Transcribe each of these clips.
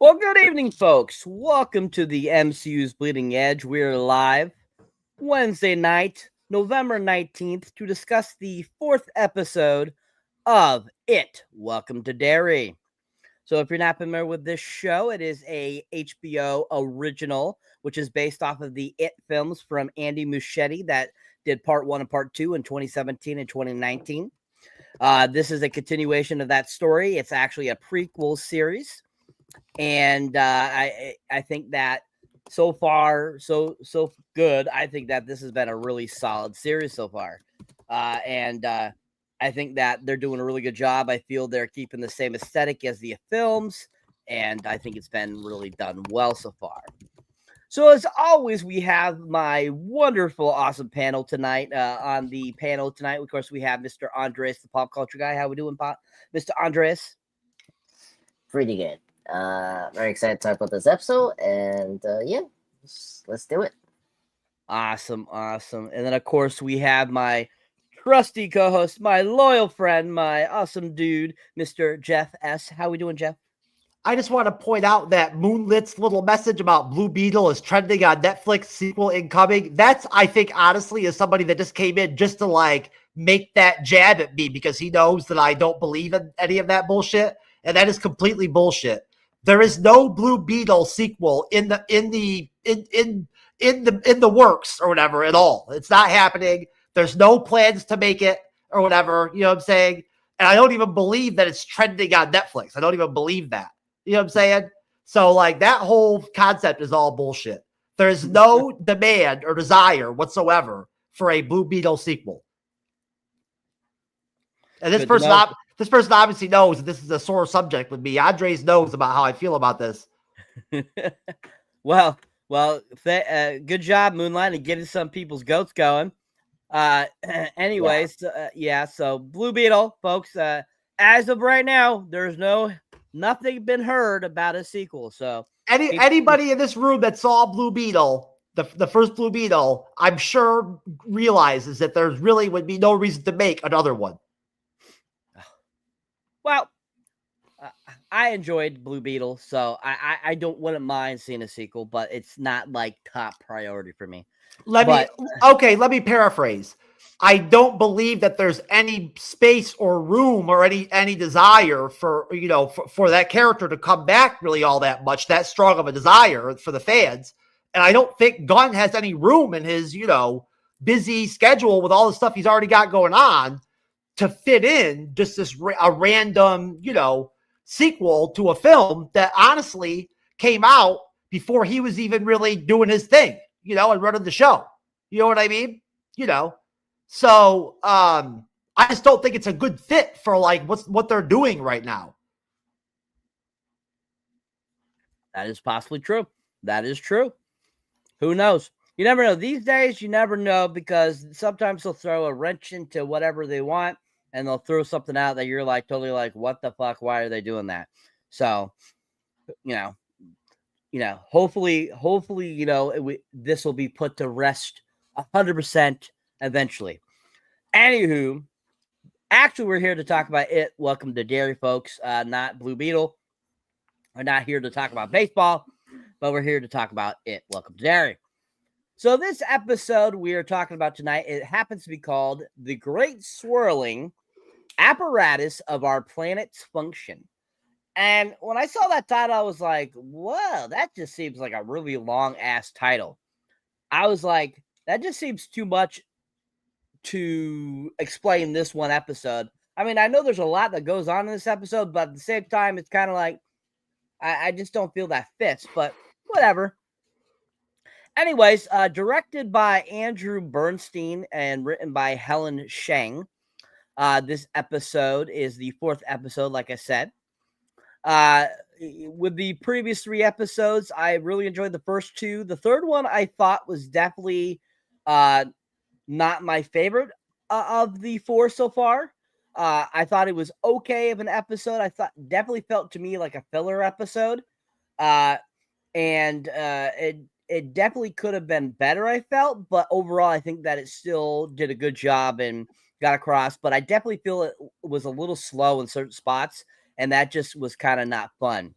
Well, good evening, folks. Welcome to the MCU'S Bleeding Edge. We're live Wednesday night, November 19th, to discuss the fourth episode of It. Welcome to Derry. So if you're not familiar with this show, it is a HBO original, which is based off of the It films from Andy Muschietti that did part 1 and part 2 in 2017 and 2019. This is a continuation of that story. It's actually a prequel series. And I think that so far, so good. I think that this has been a really solid series so far. And I think that they're doing a really good job. I feel they're keeping the same aesthetic as the films, and I think it's been really done well so far. So as always, we have my wonderful, awesome panel tonight. On the panel tonight, of course, we have Mr. Andres, the pop culture guy. How we doing, Mr. Andres? Pretty good. Very excited to talk about this episode, and yeah, let's do it. Awesome. And then, of course, we have my trusty co-host, my loyal friend, my awesome dude, Mr. Jeff S. How we doing, Jeff? I just want to point out that Moonlit's little message about Blue Beetle is trending on Netflix, sequel incoming. That's, I think, honestly, is somebody that just came in just to, like, make that jab at me because he knows that I don't believe in any of that bullshit, and that is completely bullshit. There is no Blue Beetle sequel in the works or whatever at all. It's not happening. There's no plans to make it or whatever. You know what I'm saying? And I don't even believe that it's trending on Netflix. I don't even believe that. You know what I'm saying? So like that whole concept is all bullshit. There's no demand or desire whatsoever for a Blue Beetle sequel. And this person obviously knows that this is a sore subject with me. Andres knows about how I feel about this. well, good job, Moonlight, and getting some people's goats going. Anyways, yeah. So Blue Beetle, folks. As of right now, there's nothing been heard about a sequel. So anybody in this room that saw Blue Beetle, the first Blue Beetle, I'm sure realizes that there really would be no reason to make another one. Well, I enjoyed Blue Beetle, so I wouldn't mind seeing a sequel, but it's not like top priority for me. Let me paraphrase. I don't believe that there's any space or room or any desire for that character to come back really all that much, that strong of a desire for the fans. And I don't think Gunn has any room in his, busy schedule with all the stuff he's already got going on to fit in just a random, sequel to a film that honestly came out before he was even really doing his thing, and running the show. You know what I mean? So I just don't think it's a good fit for like what they're doing right now. That is possibly true. That is true. Who knows? You never know. These days, you never know because sometimes they'll throw a wrench into whatever they want and they'll throw something out that you're like totally like, what the fuck? Why are they doing that? So, hopefully, this will be put to rest 100% eventually. Anywho, actually, we're here to talk about It. Welcome to Derry, folks. Not Blue Beetle. We're not here to talk about baseball, but we're here to talk about It. Welcome to Derry. So this episode we are talking about tonight, it happens to be called The Great Swirling Apparatus of Our Planet's Function. And when I saw that title, I was like, whoa, that just seems like a really long-ass title. I was like, that just seems too much to explain this one episode. I mean, I know there's a lot that goes on in this episode, but at the same time, it's kind of like, I just don't feel that fits, but whatever. Anyways, directed by Andrew Bernstein and written by Helen Shang. This episode is the fourth episode, like I said. With the previous 3 episodes, I really enjoyed the first 2. The third one I thought was definitely not my favorite of the 4 so far. I thought it was okay of an episode. I thought definitely felt to me like a filler episode. And it definitely could have been better, I felt, but overall I think that it still did a good job and got across, but I definitely feel it was a little slow in certain spots, and that just was kind of not fun.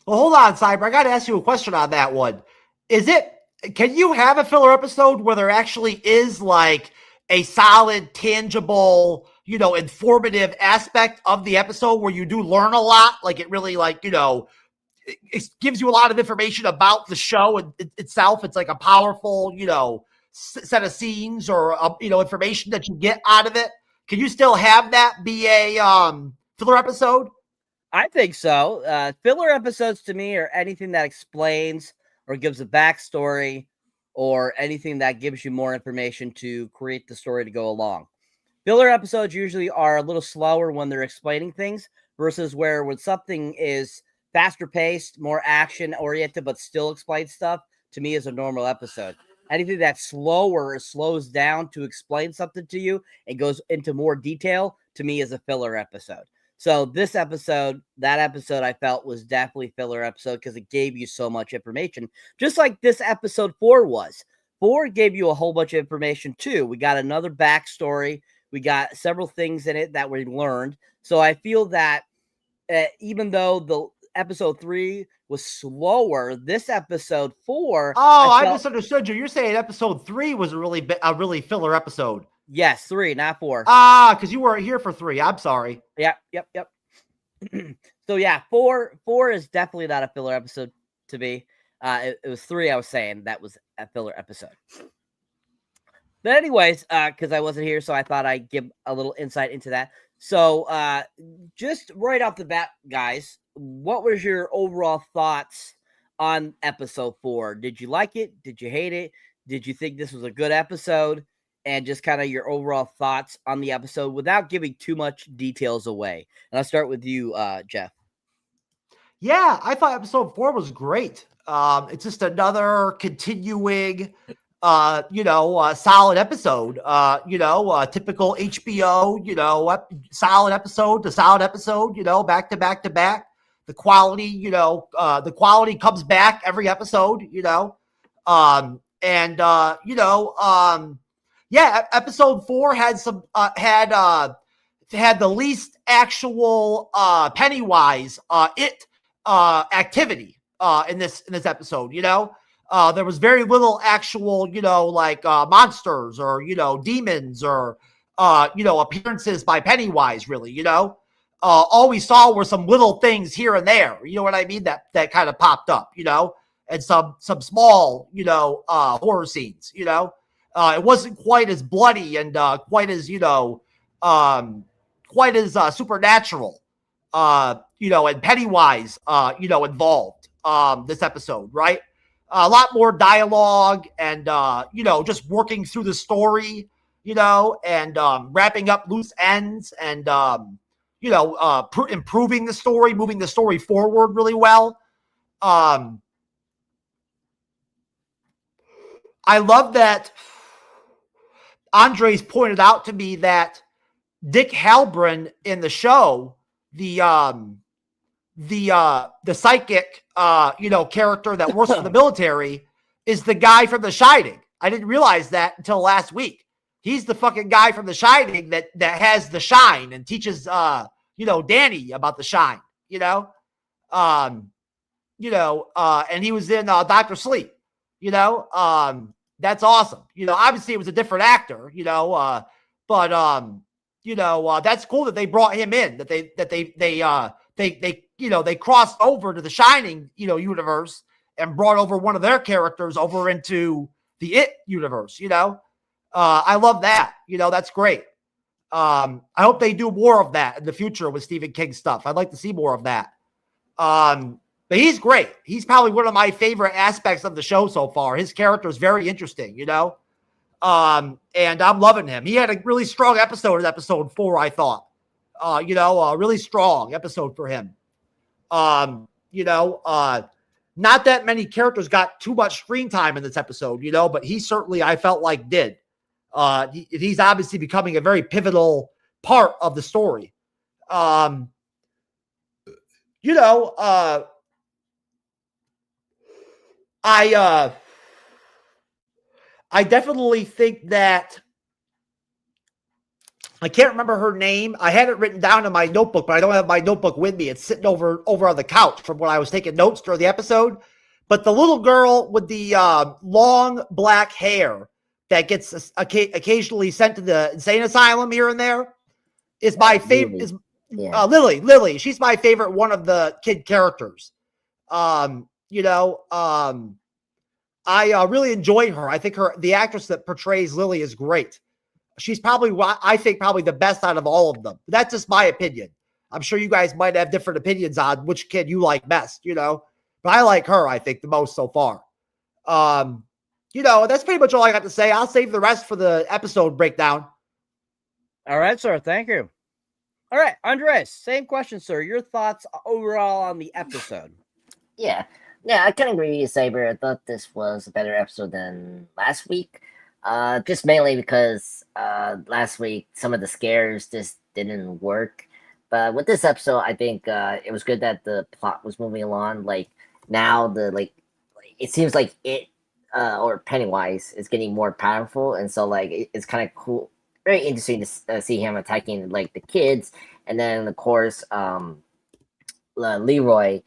Well, hold on, Cyber. I got to ask you a question on that one. Can you have a filler episode where there actually is like a solid, tangible, informative aspect of the episode where you do learn a lot? Like it really it gives you a lot of information about the show itself. It's like a powerful, set of scenes or, information that you get out of it. Can you still have that be a filler episode? I think so. Filler episodes to me are anything that explains or gives a backstory or anything that gives you more information to create the story to go along. Filler episodes usually are a little slower when they're explaining things versus where when something is faster paced, more action oriented, but still explains stuff, to me is a normal episode. Anything that's slower or slows down to explain something to you and goes into more detail, to me is a filler episode. So this episode, that episode I felt was definitely filler episode because it gave you so much information, just like this episode 4 was. 4 gave you a whole bunch of information too. We got another backstory. We got several things in it that we learned. So I feel that even though the episode 3 was slower, this episode 4. I misunderstood you. You're saying episode 3 was a really filler episode. Yes, 3, not 4. Because you weren't here for 3. I'm sorry. Yep. So yeah, 4 is definitely not a filler episode to me. It was 3 I was saying that was a filler episode. But anyways, because I wasn't here, so I thought I'd give a little insight into that. So just right off the bat, guys, what was your overall thoughts on episode 4? Did you like it? Did you hate it? Did you think this was a good episode? And just kind of your overall thoughts on the episode without giving too much details away. And I'll start with you, Jeff. Yeah, I thought episode 4 was great. It's just another continuing, solid episode. Typical HBO, solid episode to solid episode, back to back to back. The quality comes back every episode, yeah, episode 4 had some had the least actual Pennywise activity in this episode. There was very little actual monsters or demons or appearances by Pennywise. Really, all we saw were some little things here and there. You know what I mean? That kind of popped up. And some small horror scenes. It wasn't quite as bloody and quite as supernatural, and Pennywise, involved this episode, right? A lot more dialogue and just working through the story, and wrapping up loose ends and improving the story, moving the story forward really well. I love that Andres pointed out to me that Dick Halbrin in the show, the psychic, character that works for the military, is the guy from The Shining. I didn't realize that until last week. He's the fucking guy from The Shining that has the shine and teaches, Danny about the shine, and he was in Dr. Sleep, that's awesome. Obviously it was a different actor, but that's cool that they brought him in, that they crossed over to the Shining, universe and brought over one of their characters over into the It universe, I love that, that's great. I hope they do more of that in the future with Stephen King stuff. I'd like to see more of that. But he's great. He's probably one of my favorite aspects of the show so far. His character is very interesting, and I'm loving him. He had a really strong episode in episode 4, I thought. A really strong episode for him. Not that many characters got too much screen time in this episode, but he certainly, I felt like, did. He's obviously becoming a very pivotal part of the story. I definitely think that I can't remember her name. I had it written down in my notebook, but I don't have my notebook with me. It's sitting over on the couch from when I was taking notes during the episode. But the little girl with the long black hair that gets occasionally sent to the insane asylum here and there is my favorite. Is Lily. She's my favorite one of the kid characters. I really enjoy her. I think the actress that portrays Lily is great. She's probably, I think, probably the best out of all of them. That's just my opinion. I'm sure you guys might have different opinions on which kid you like best, but I like her, I think, the most so far. That's pretty much all I got to say. I'll save the rest for the episode breakdown. All right, sir. Thank you. All right, Andres, same question, sir. Your thoughts overall on the episode? Yeah, I kind of agree with you, Saber. I thought this was a better episode than last week. Just mainly because last week some of the scares just didn't work. But with this episode, I think it was good that the plot was moving along. Like now, it seems like it or Pennywise is getting more powerful, and so it's kind of cool, very interesting to see him attacking like the kids, and then of course Leroy.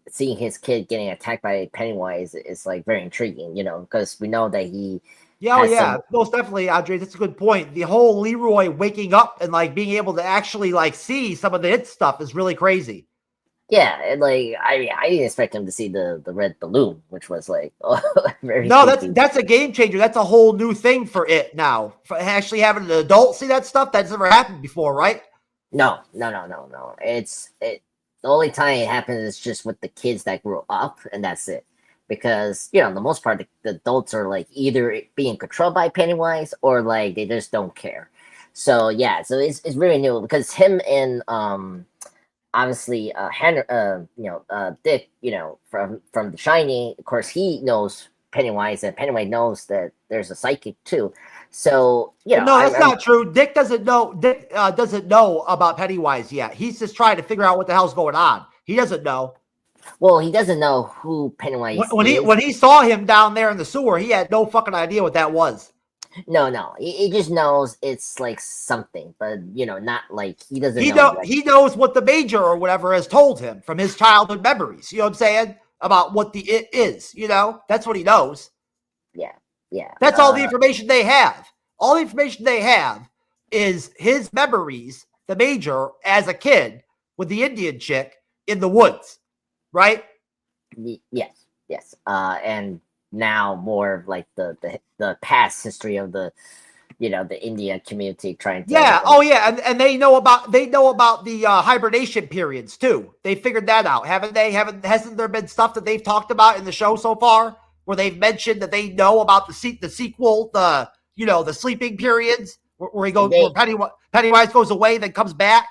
Seeing his kid getting attacked by Pennywise is like very intriguing, because we know that he. Most definitely, Andre. That's a good point. The whole Leroy waking up and like being able to actually like see some of the hit stuff is really crazy. Yeah, and I didn't expect him to see the red balloon, which was like very. No, that's a game changer. That's a whole new thing for it now. For actually having an adult see that stuff, that's never happened before, right? No. It's the only time it happens is just with the kids that grew up, and that's it. Because the most part the adults are like either being controlled by Pennywise or like they just don't care. So it's really new because him and obviously Dick from The Shining, of course he knows Pennywise, and Pennywise knows that there's a psychic too. So no, that's not true. Dick doesn't know. Dick doesn't know about Pennywise yet. He's just trying to figure out what the hell's going on. He doesn't know. Well, he doesn't know who Pennywise is. When he saw him down there in the sewer, he had no fucking idea what that was. No. He just knows it's like something, but not like he doesn't know. He knows what the Major or whatever has told him from his childhood memories. You know what I'm saying? About what the it is. That's what he knows. Yeah. That's all the information they have. All the information they have is his memories, the Major as a kid with the Indian chick in the woods. Right? Yes. And now more of like the past history of the Indian community trying to. Yeah. And they know about the hibernation periods too. They figured that out, haven't they? Hasn't there been stuff that they've talked about in the show so far where they've mentioned that they know about the sequel, the sleeping periods where Pennywise goes away then comes back.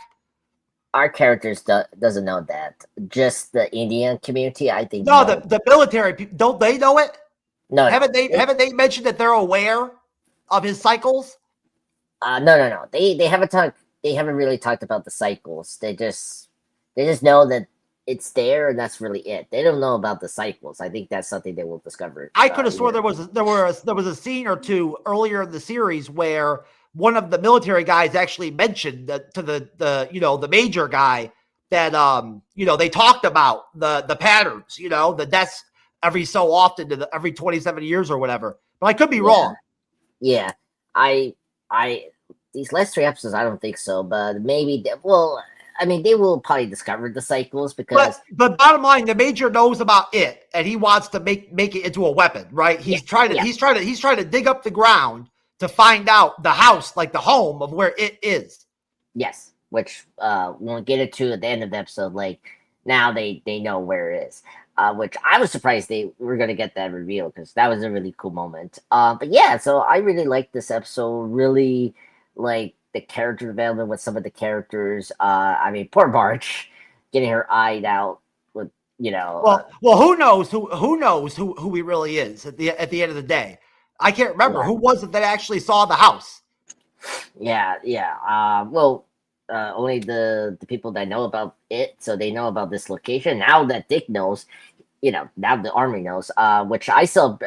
Our characters doesn't know that. Just the Indian community, I think. No, the military people, don't they know it? No. Haven't they mentioned that they're aware of his cycles? No. They haven't talked. They haven't really talked about the cycles. They just know that it's there, and that's really it. They don't know about the cycles. I think that's something they will discover. I could have sworn there was a scene or two earlier in the series where one of the military guys actually mentioned to the Major guy that they talked about the patterns, the deaths every so often every 27 years or whatever. But I could be wrong. Yeah. I these last 3 episodes I don't think so, but maybe they will probably discover the cycles because but bottom line, the Major knows about it and he wants to make it into a weapon, right? He's trying to dig up the ground to find out the house, like the home of where it is. Yes, which we'll get into at the end of the episode. Like now they know where it is, which I was surprised they were going to get that reveal because that was a really cool moment. But yeah, so I really liked this episode. Really like the character development with some of the characters. Poor Marge getting her eyed out with Well, who knows who he really is at the end of the day. I can't remember who was it that actually saw the house. Yeah. Only the people that know about it, so they know about this location. Now that Dick knows, now the army knows. Which I still,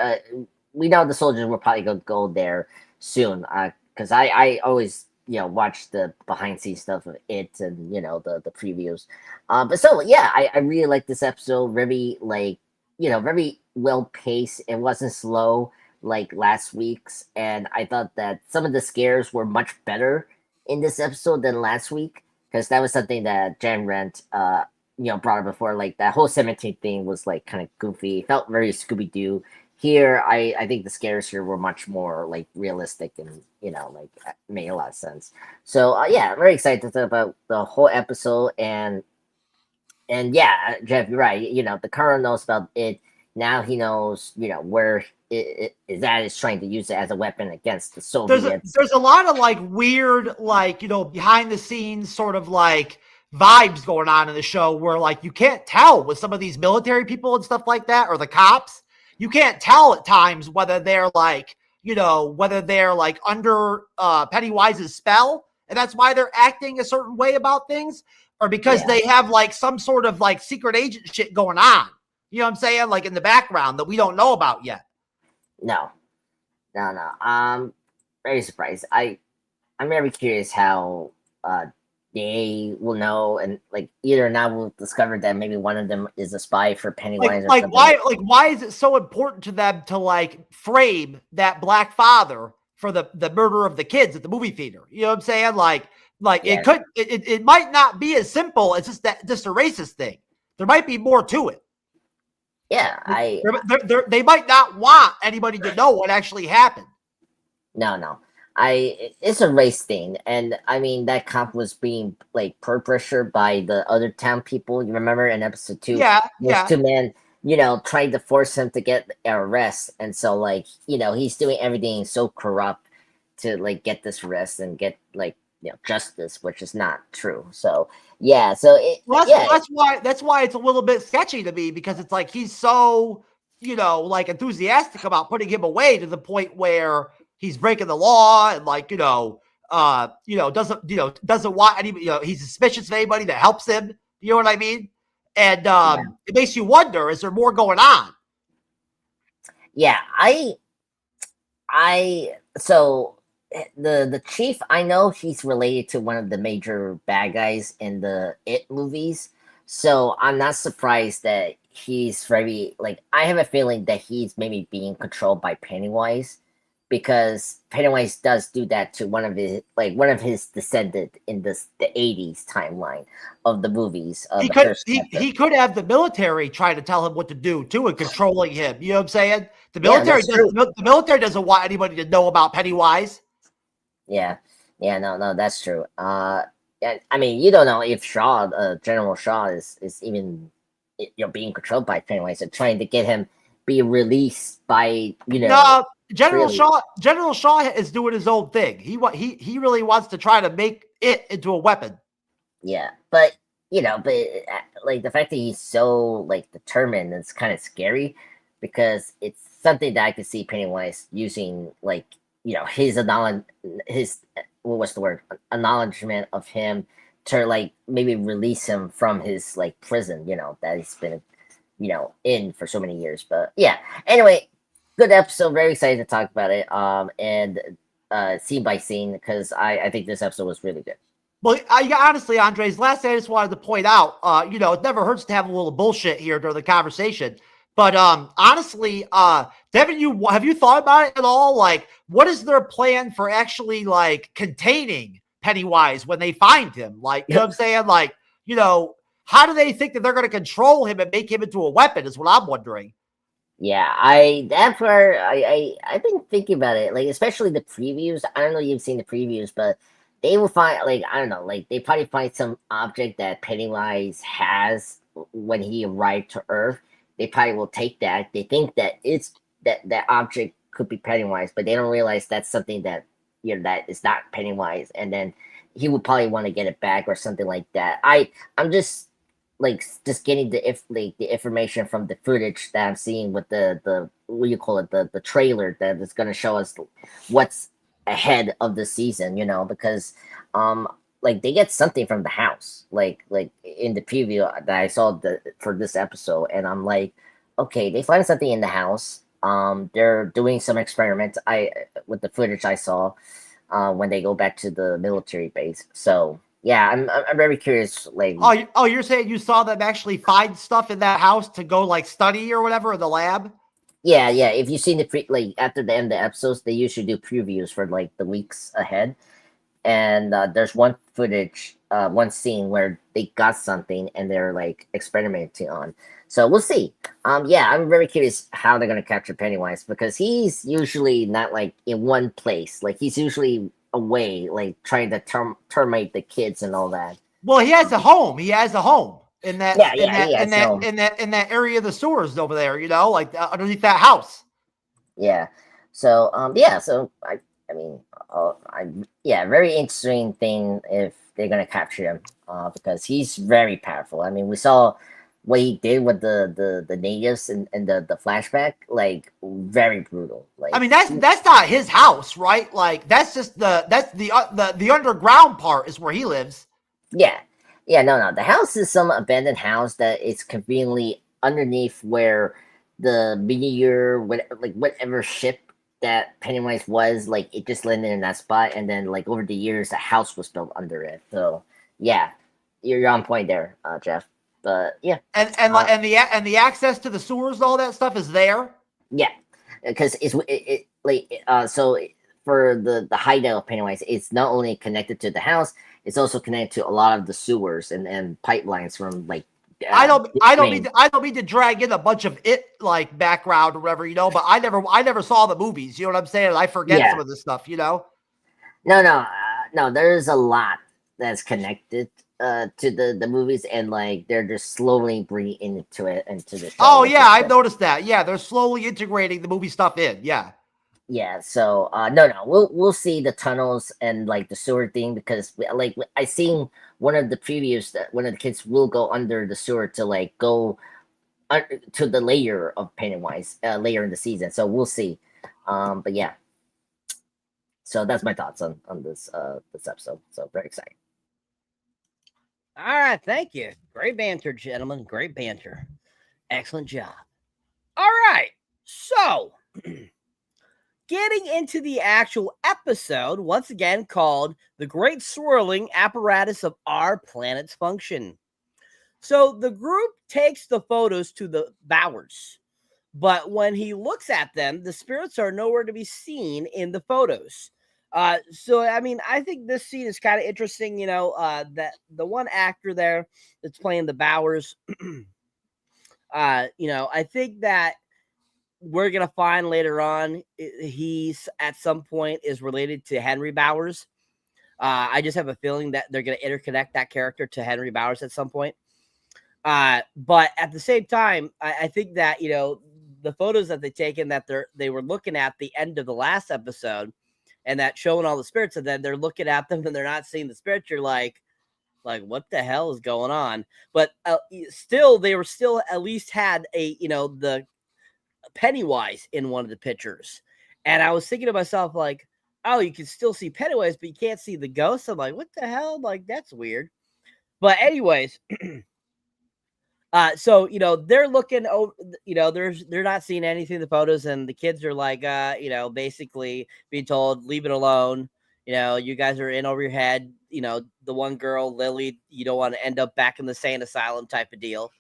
we know the soldiers will probably go there soon. Because I always watch the behind scenes stuff of it and the previews. But so yeah, I really like this episode. Very very well paced. It wasn't slow like last week's, and I thought that some of the scares were much better in this episode than last week, because that was something that Jan Rent brought up before. Like that whole cemetery thing was like kind of goofy. It felt very Scooby Doo. Here, I think the scares here were much more like realistic and made a lot of sense. So yeah, I'm very excited to talk about the whole episode. And yeah, Jeff, you're right. The Colonel knows about it now. He knows where it is that is trying to use it as a weapon against the Soviets. There's a lot of like weird behind the scenes sort of like vibes going on in the show where like you can't tell with some of these military people and stuff like that, or the cops. You can't tell at times whether they're under Pennywise's spell, and that's why they're acting a certain way about things, or because they have like some sort of like secret agent shit going on. You know what I'm saying? Like in the background that we don't know about yet. No. Very surprised. I'm very curious how they will know, and like either now we'll discover that maybe one of them is a spy for Pennywise. Why is it so important to them to like frame that black father for the murder of the kids at the movie theater? You know what I'm saying? It might not be as simple as just a racist thing. There might be more to it. Yeah, they might not want anybody to know what actually happened. No. It's a race thing, and I mean that cop was being like peer pressured by the other town people. You remember in episode 2? Those two men, trying to force him to get an arrest, and so he's doing everything so corrupt to like get this arrest and get justice, which is not true. So yeah, that's why it's a little bit sketchy to me, because it's like he's so enthusiastic about putting him away to the point where he's breaking the law and doesn't want anybody, he's suspicious of anybody that helps him. You know what I mean? And it makes you wonder, is there more going on? Yeah, so the chief, I know he's related to one of the major bad guys in the It movies. So I'm not surprised that he's very I have a feeling that he's maybe being controlled by Pennywise, because Pennywise does do that to one of his descendant in the 80s timeline of the movies. He could have the military trying to tell him what to do too and controlling him. You know what I'm saying? The military doesn't want anybody to know about Pennywise. Yeah, no, that's true. I mean, you don't know if General Shaw is even being controlled by Pennywise and trying to get him be released by No, General Shaw is doing his own thing. He really wants to try to make it into a weapon. Yeah, but the fact that he's so determined, it's kind of scary, because it's something that I could see Pennywise using his acknowledgement of him to maybe release him from his prison, that he's been in for so many years. But yeah, anyway, good episode. Very excited to talk about it. And scene by scene, because I think this episode was really good. Well, honestly, Andres, last thing I just wanted to point out, it never hurts to have a little bullshit here during the conversation. But honestly, Devin, have you thought about it at all? What is their plan for actually containing Pennywise when they find him? You know what I'm saying? How do they think that they're going to control him and make him into a weapon is what I'm wondering. Yeah, I've been thinking about it, especially the previews. I don't know if you've seen the previews, but they will find, I don't know, they probably find some object that Pennywise has when he arrived to Earth. They probably will take that. They think that that object could be Pennywise, but they don't realize that's something that that is not Pennywise, and then he would probably want to get it back or something like that. I'm just getting the information from the footage that I'm seeing with the what do you call it, the trailer that is going to show us what's ahead of the season, because they get something from the house, in the preview that I saw for this episode, and I'm like, okay, they find something in the house. They're doing some experiments with the footage I saw. when they go back to the military base. So yeah, I'm very curious. Like, Oh, you're saying you saw them actually find stuff in that house to go like study or whatever in the lab? yeah, yeah. If you've seen the like after the end of the episodes, they usually do previews for like the weeks ahead. And there's one footage, one scene where they got something and they're like experimenting on. So we'll see. Yeah, I'm very curious how they're gonna capture Pennywise because he's usually not like in one place. Like he's usually away, like trying to terminate the kids and all that. Well, he has a home. He has a home in that So in that area of the sewers over there. You know, like underneath that house. yeah. So yeah. So I mean, yeah, very interesting thing if they're gonna capture him, because he's very powerful. I mean, we saw what he did with the natives and the flashback, like very brutal. Like, I mean, that's not his house, right? Like that's just the underground part is where he lives. yeah, no. The house is some abandoned house that is conveniently underneath where the meteor, whatever ship that Pennywise was, like it just landed in that spot, and then like over the years, the house was built under it. So yeah, you're on point there, Jeff. But yeah, And the access to the sewers, all that stuff is there. yeah, because so for the hideout of Pennywise, it's not only connected to the house, it's also connected to a lot of the sewers and pipelines from like. I don't mean to drag in a bunch of it like background or whatever, you know, but I never saw the movies. You know what I'm saying? I forget some of this stuff, you know. No. There's a lot that's connected to the movies, and like they're just slowly bringing into the show. Oh yeah, I've noticed that. Yeah, they're slowly integrating the movie stuff in. Yeah. Yeah, so no, we'll see the tunnels and like the sewer thing because I seen one of the previews that one of the kids will go under the sewer to like go to the layer of Pennywise later in the season. So we'll see. But yeah, so that's my thoughts on this episode. So very exciting. All right, thank you. Great banter, gentlemen. Great banter. Excellent job. All right, so. Getting into the actual episode, once again called The Great Swirling Apparatus of Our Planet's Function. So the group takes the photos to the Bowers, but when he looks at them, the spirits are nowhere to be seen in the photos. So, I mean, I think this scene is kind of interesting, you know, that the one actor there that's playing the Bowers, you know, I think that we're going to find later on he's at some point is related to Henry Bowers. I just have a feeling that they're going to interconnect that character to Henry Bowers at some point. But at the same time, I think that, you know, the photos that they taken that they were looking at the end of the last episode and that showing all the spirits, and then they're looking at them and they're not seeing the spirits. You're like, what the hell is going on? But still, they were still at least had a, you know, the Pennywise in one of the pictures. And I was thinking to myself, like, oh, you can still see Pennywise, but you can't see the ghost. I'm like, what the hell? Like, that's weird. But anyways, so, you know, they're looking over, you know, they're not seeing anything in the photos, and the kids are like, you know, basically being told, leave it alone. You know, you guys are in over your head. You know, the one girl, Lily, you don't want to end up back in the sane asylum type of deal.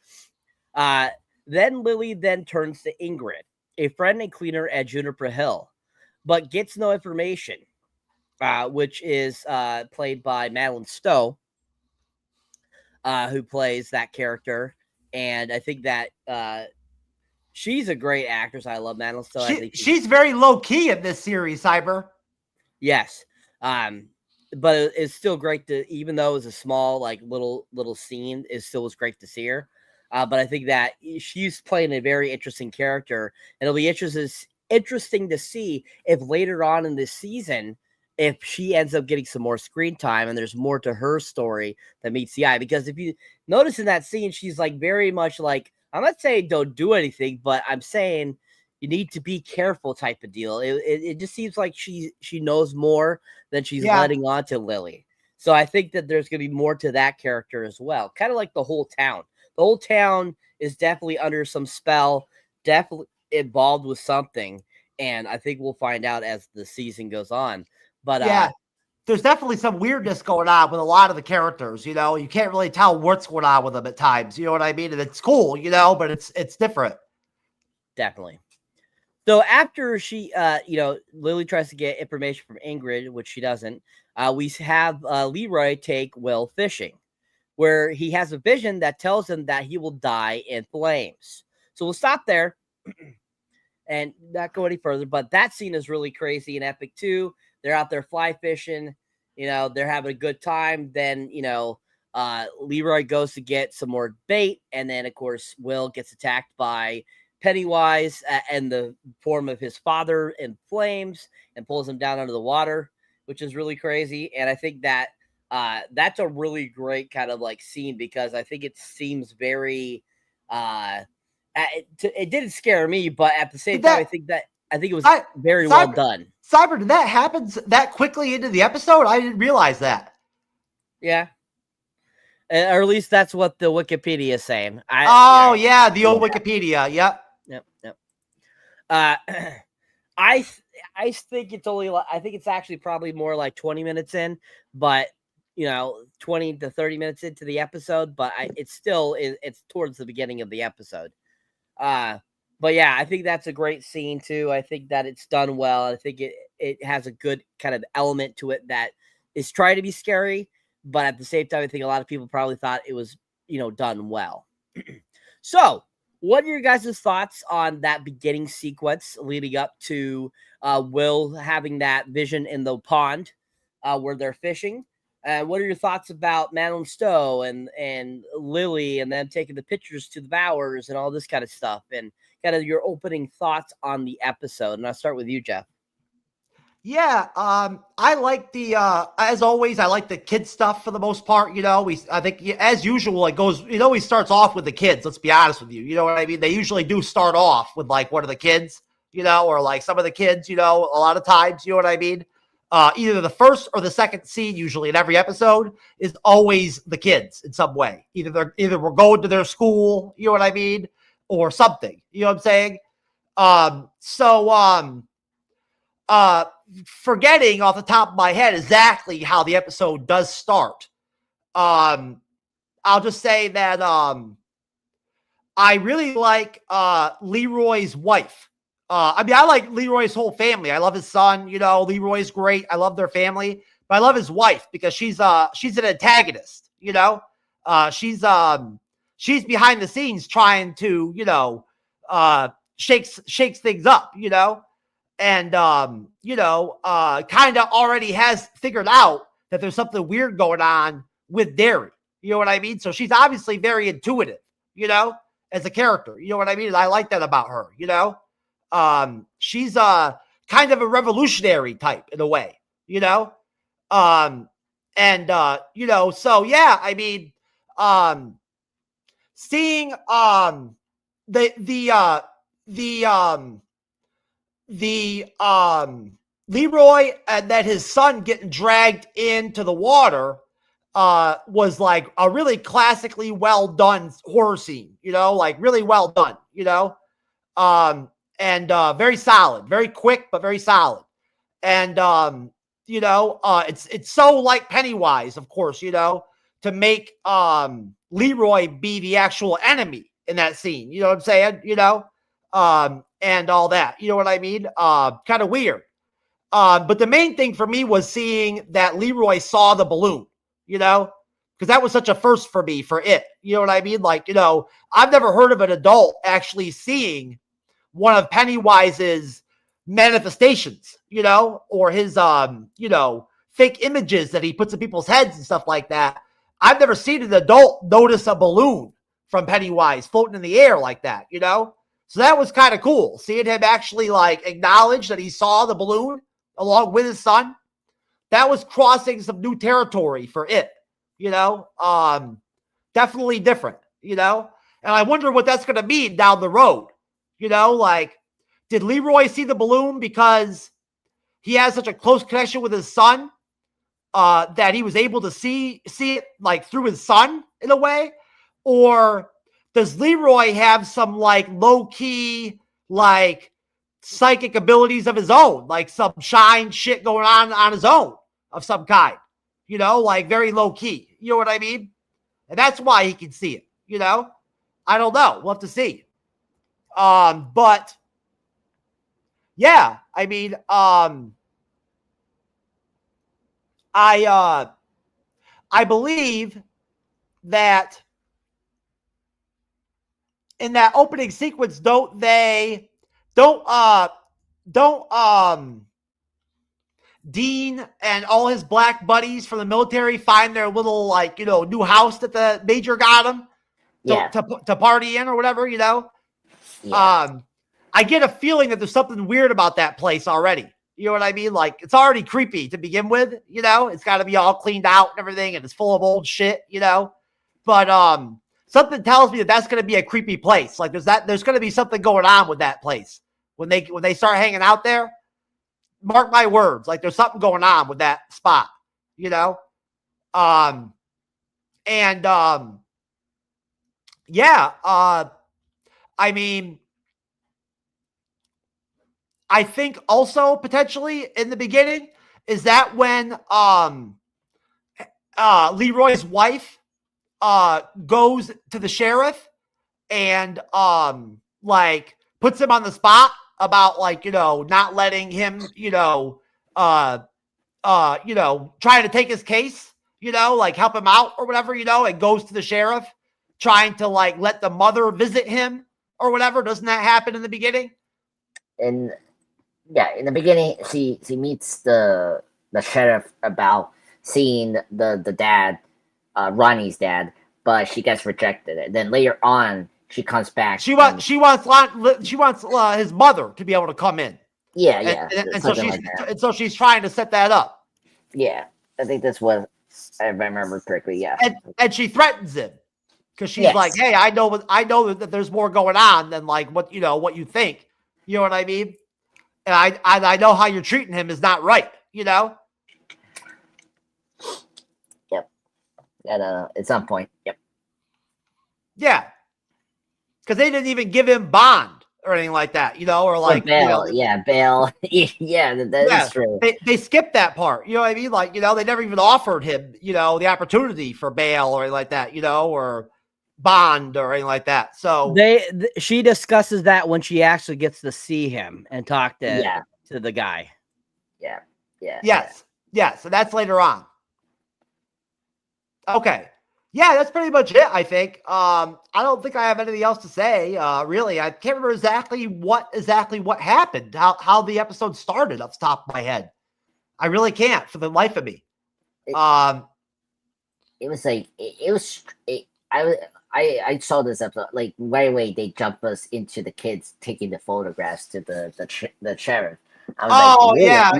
Then Lily then turns to Ingrid, a friend and cleaner at Juniper Hill, but gets no information, which is played by Madeline Stowe, who plays that character. And I think that she's a great actress. I love Madeline Stowe. I think she's very low key in this series, Cyber. Yes. But it's still great to, even though it was a small, like little scene, it still was great to see her. But I think that she's playing a very interesting character, and it'll be interesting to see if later on in this season, if she ends up getting some more screen time and there's more to her story that meets the eye. Because if you notice in that scene, she's like very much like, I'm not saying don't do anything, but I'm saying you need to be careful type of deal. It just seems like she knows more than she's letting on to Lily. So I think that there's going to be more to that character as well. Kind of like the whole town. The whole town is definitely under some spell, definitely involved with something. And I think we'll find out as the season goes on. But yeah, there's definitely some weirdness going on with a lot of the characters. You know, you can't really tell what's going on with them at times. You know what I mean? And it's cool, you know, but it's different. definitely. So after she, Lily tries to get information from Ingrid, which she doesn't, we have Leroy take Will fishing, where he has a vision that tells him that he will die in flames. So we'll stop there and not go any further. But that scene is really crazy and epic too. They're out there fly fishing, they're having a good time. Then, Leroy goes to get some more bait. And then, of course, Will gets attacked by Pennywise and the form of his father in flames and pulls him down under the water, which is really crazy. And I think that that's a really great kind of like scene, because I think it seems very it didn't scare me, but at the same time, I think it was very well done. Cyber, did that happen that quickly into the episode? I didn't realize that. Yeah. Or at least that's what the Wikipedia is saying. The old Wikipedia. Yep. I think it's only. I think it's actually probably more like 20 minutes in, but 20 to 30 minutes into the episode. But it's towards the beginning of the episode. But yeah, I think that's a great scene too. I think that it's done well. I think it has a good kind of element to it that is trying to be scary, but at the same time, I think a lot of people probably thought it was, done well. So, what are your guys' thoughts on that beginning sequence leading up to Will having that vision in the pond where they're fishing? What are your thoughts about Madeline Stowe and Lily and them taking the pictures to the Bowers and all this kind of stuff, and kind of your opening thoughts on the episode? And I'll start with you, Jeff. Yeah, I like as always, I like the kid stuff for the most part. I think as usual, it goes, it always starts off with the kids. Let's be honest with you. You know what I mean? They usually do start off with like one of the kids, or like some of the kids, a lot of times, you know what I mean? Either the first or the second scene, usually in every episode, is always the kids in some way. Either we're going to their school, you know what I mean, or something. You know what I'm saying? Forgetting off the top of my head exactly how the episode does start. I'll just say that I really like Leroy's wife. I like Leroy's whole family. I love his son. Leroy's great. I love their family, but I love his wife because she's an antagonist. She's behind the scenes trying to shakes things up. And kind of already has figured out that there's something weird going on with Derry. You know what I mean? So she's obviously very intuitive. As a character. You know what I mean? And I like that about her. She's kind of a revolutionary type in a way, so yeah, I mean, seeing Leroy and then his son getting dragged into the water was like a really classically well done horror scene, like really well done, and very solid, very quick, but very solid. And, it's so like Pennywise, of course, to make Leroy be the actual enemy in that scene. You know what I'm saying? And all that. You know what I mean? Kind of weird. But the main thing for me was seeing that Leroy saw the balloon, because that was such a first for me for it. You know what I mean? Like, I've never heard of an adult actually seeing one of Pennywise's manifestations, or his, fake images that he puts in people's heads and stuff like that. I've never seen an adult notice a balloon from Pennywise floating in the air like that, So that was kind of cool. Seeing him actually like acknowledge that he saw the balloon along with his son. That was crossing some new territory for it, definitely different, and I wonder what that's going to mean down the road. Like, did Leroy see the balloon because he has such a close connection with his son that he was able to see it like through his son in a way? Or does Leroy have some like low key, like psychic abilities of his own, like some shine shit going on his own of some kind, you know, like very low key. You know what I mean? And that's why he can see it, you know? I don't know. We'll have to see. But yeah, I mean, I believe that in that opening sequence, don't Dean and all his black buddies from the military find their little, like, you know, new house that the major got them to party in or whatever, you know? Yeah. I get a feeling that there's something weird about that place already. You know what I mean? Like, it's already creepy to begin with, you know? It's got to be all cleaned out and everything, and it's full of old shit, you know? But something tells me that that's going to be a creepy place. Like, there's going to be something going on with that place when they start hanging out there. Mark my words, like, there's something going on with that spot, you know? Yeah, I mean, I think also potentially in the beginning is that when Leroy's wife goes to the sheriff and like puts him on the spot about, like, you know, not letting him, you know, trying to take his case, you know, like help him out or whatever, you know, and goes to the sheriff trying to, like, let the mother visit him or whatever. Doesn't that happen in the beginning? And yeah, in the beginning, she meets the sheriff about seeing the dad, Ronnie's dad, but she gets rejected. And then later on, she comes back. She wants his mother to be able to come in. Yeah, and so she's trying to set that up. Yeah, I think that's what I remember correctly. Yeah, and she threatens him because she's like, "Hey, I know that there's more going on than, like, what you think." You know what I mean? And I know how you're treating him is not right, you know? Yep. At some point. Yep. Yeah. Because they didn't even give him bond or anything like that, you know? Or like, bail. Bail. Yeah, that is true. They skipped that part. You know what I mean? Like, you know, they never even offered him, you know, the opportunity for bail or anything like that, you know, or bond or anything like that. So she discusses that when she actually gets to see him and talk to the guy. Yes. So that's later on. Okay. Yeah, that's pretty much it, I think. I don't think I have anything else to say. Really, I can't remember exactly what happened, how the episode started off the top of my head. I really can't for the life of me. It was like I saw this episode, like, right away they jump us into the kids taking the photographs to the sheriff. I was yeah.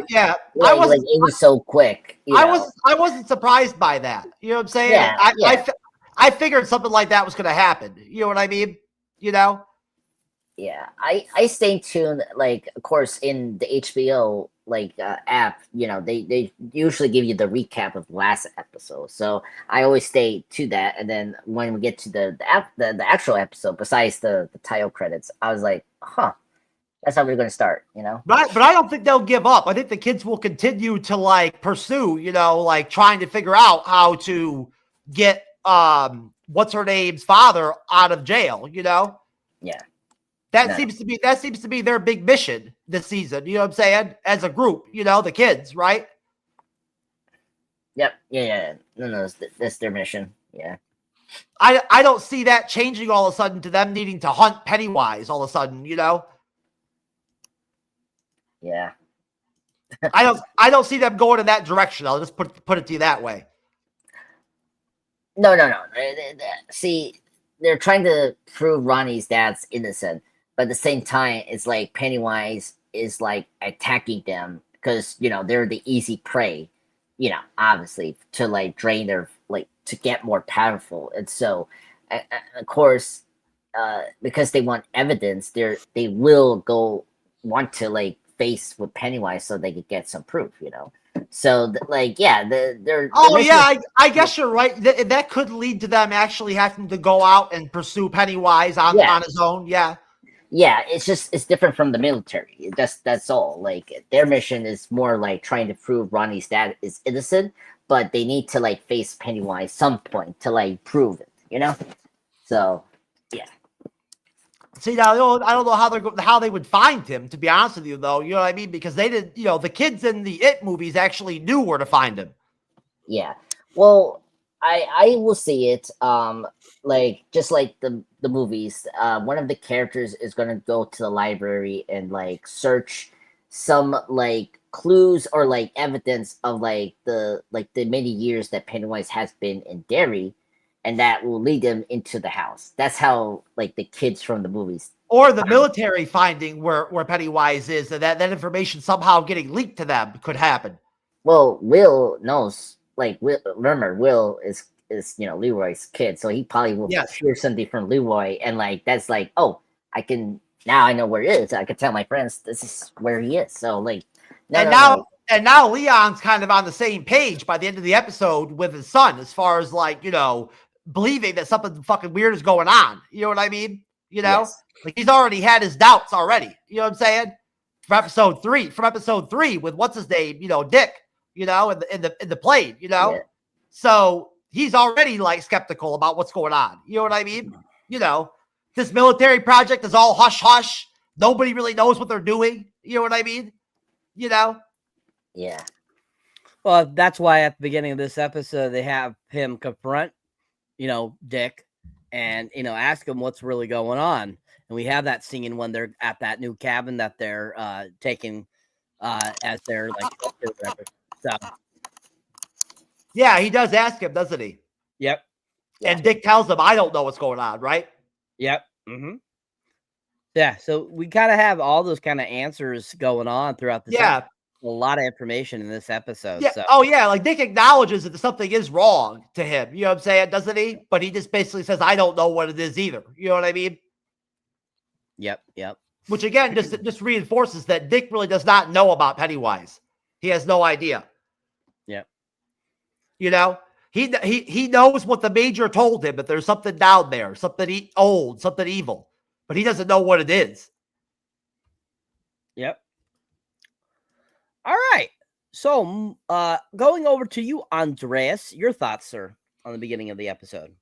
It was so quick. I wasn't surprised by that. You know what I'm saying? Yeah, I figured something like that was going to happen. You know what I mean? You know? Yeah, I stay tuned. Like, of course, in the HBO app, you know, they usually give you the recap of the last episode. So I always stay to that. And then when we get to the actual episode, besides the title credits, I was like, huh, that's how we're going to start, you know? But I don't think they'll give up. I think the kids will continue to, like, pursue, you know, like, trying to figure out how to get what's her name's father out of jail, you know? Yeah. That seems to be their big mission this season. You know what I'm saying? As a group, you know, the kids, right? Yep. Yeah. No, that's their mission. Yeah. I don't see that changing all of a sudden to them needing to hunt Pennywise all of a sudden, you know? Yeah. I don't see them going in that direction. I'll just put it to you that way. No. See, they're trying to prove Ronnie's dad's innocent, but at the same time, it's like Pennywise is, like, attacking them because, you know, they're the easy prey, you know, obviously, to, like, drain their, like, to get more powerful. And so, of course, because they want evidence, they will want to, like, face with Pennywise so they could get some proof, you know? So, like, yeah, they're. Oh, yeah, I guess you're right. That could lead to them actually having to go out and pursue Pennywise on his own. Yeah. Yeah, it's different from the military. That's all. Like their mission is more like trying to prove Ronnie's dad is innocent, but they need to like face Pennywise some point to like prove it. You know. So yeah, See, now I don't know how they would find him. To be honest with you, though, you know what I mean, because they did. You know, the kids in the It movies actually knew where to find him. yeah. Well, I will see it. Like just like the movies, one of the characters is gonna go to the library and like search some like clues or like evidence of the many years that Pennywise has been in Derry, and that will lead them into the house. That's how like the kids from the movies. Or the military finding where Pennywise is, and that information somehow getting leaked to them could happen. Well, Will knows. Like, remember, Will is Leroy's kid, so he probably will hear something from Leroy, and like that's like, oh, I know where he is. I can tell my friends this is where he is. So like, now Leon's kind of on the same page by the end of the episode with his son, as far as like believing that something fucking weird is going on. You know what I mean? Yes. Like he's already had his doubts already. You know what I'm saying? From episode three, with what's his name? Dick. In the plane. Yeah. So he's already like skeptical about what's going on. You know what I mean? This military project is all hush hush. Nobody really knows what they're doing. You know what I mean? Yeah. Well, that's why at the beginning of this episode, they have him confront, Dick and, ask him what's really going on. And we have that scene when they're at that new cabin that they're taking as their like. So, yeah, he does ask him, doesn't he? Yep. And Dick tells him, "I don't know what's going on," right? Yep. Mm-hmm. Yeah. So we kind of have all those kind of answers going on throughout this. Yeah. Episode. A lot of information in this episode. Yeah. So. Oh, yeah. Like Dick acknowledges that something is wrong to him. You know what I'm saying? Doesn't he? But he just basically says, "I don't know what it is either." You know what I mean? Yep. Which again just reinforces that Dick really does not know about Pennywise. He has no idea. Yep. He knows what the major told him, that there's something down there, something old, something evil, but he doesn't know what it is. Yep. All right. So, going over to you, Andreas, your thoughts, sir, on the beginning of the episode.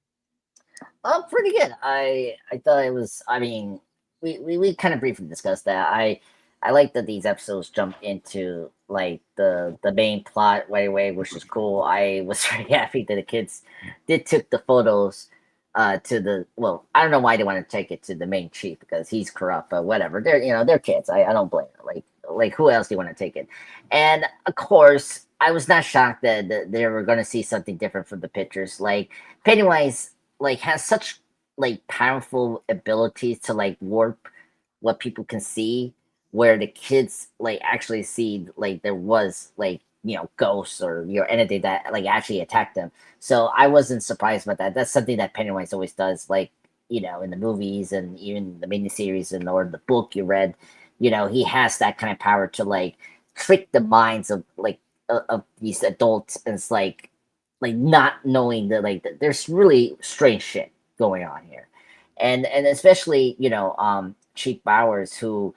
Pretty good. I thought it was. I mean, we kind of briefly discussed that. I like that these episodes jump into like the main plot right away, which is cool. I was very happy that the kids took the photos to the. Well, I don't know why they want to take it to the main chief because he's corrupt, but whatever. They're kids. I don't blame them. Like who else do you want to take it? And of course, I was not shocked that they were going to see something different from the pictures. Like Pennywise, like has such like powerful abilities to like warp what people can see, where the kids like actually see like there was like ghosts or anything that like actually attacked them. So I wasn't surprised about that. That's something that Pennywise always does, like in the movies and even the miniseries or the book you read. He has that kind of power to like trick the minds of like of these adults, and it's like not knowing that like there's really strange shit going on here, and especially Chief Bowers, who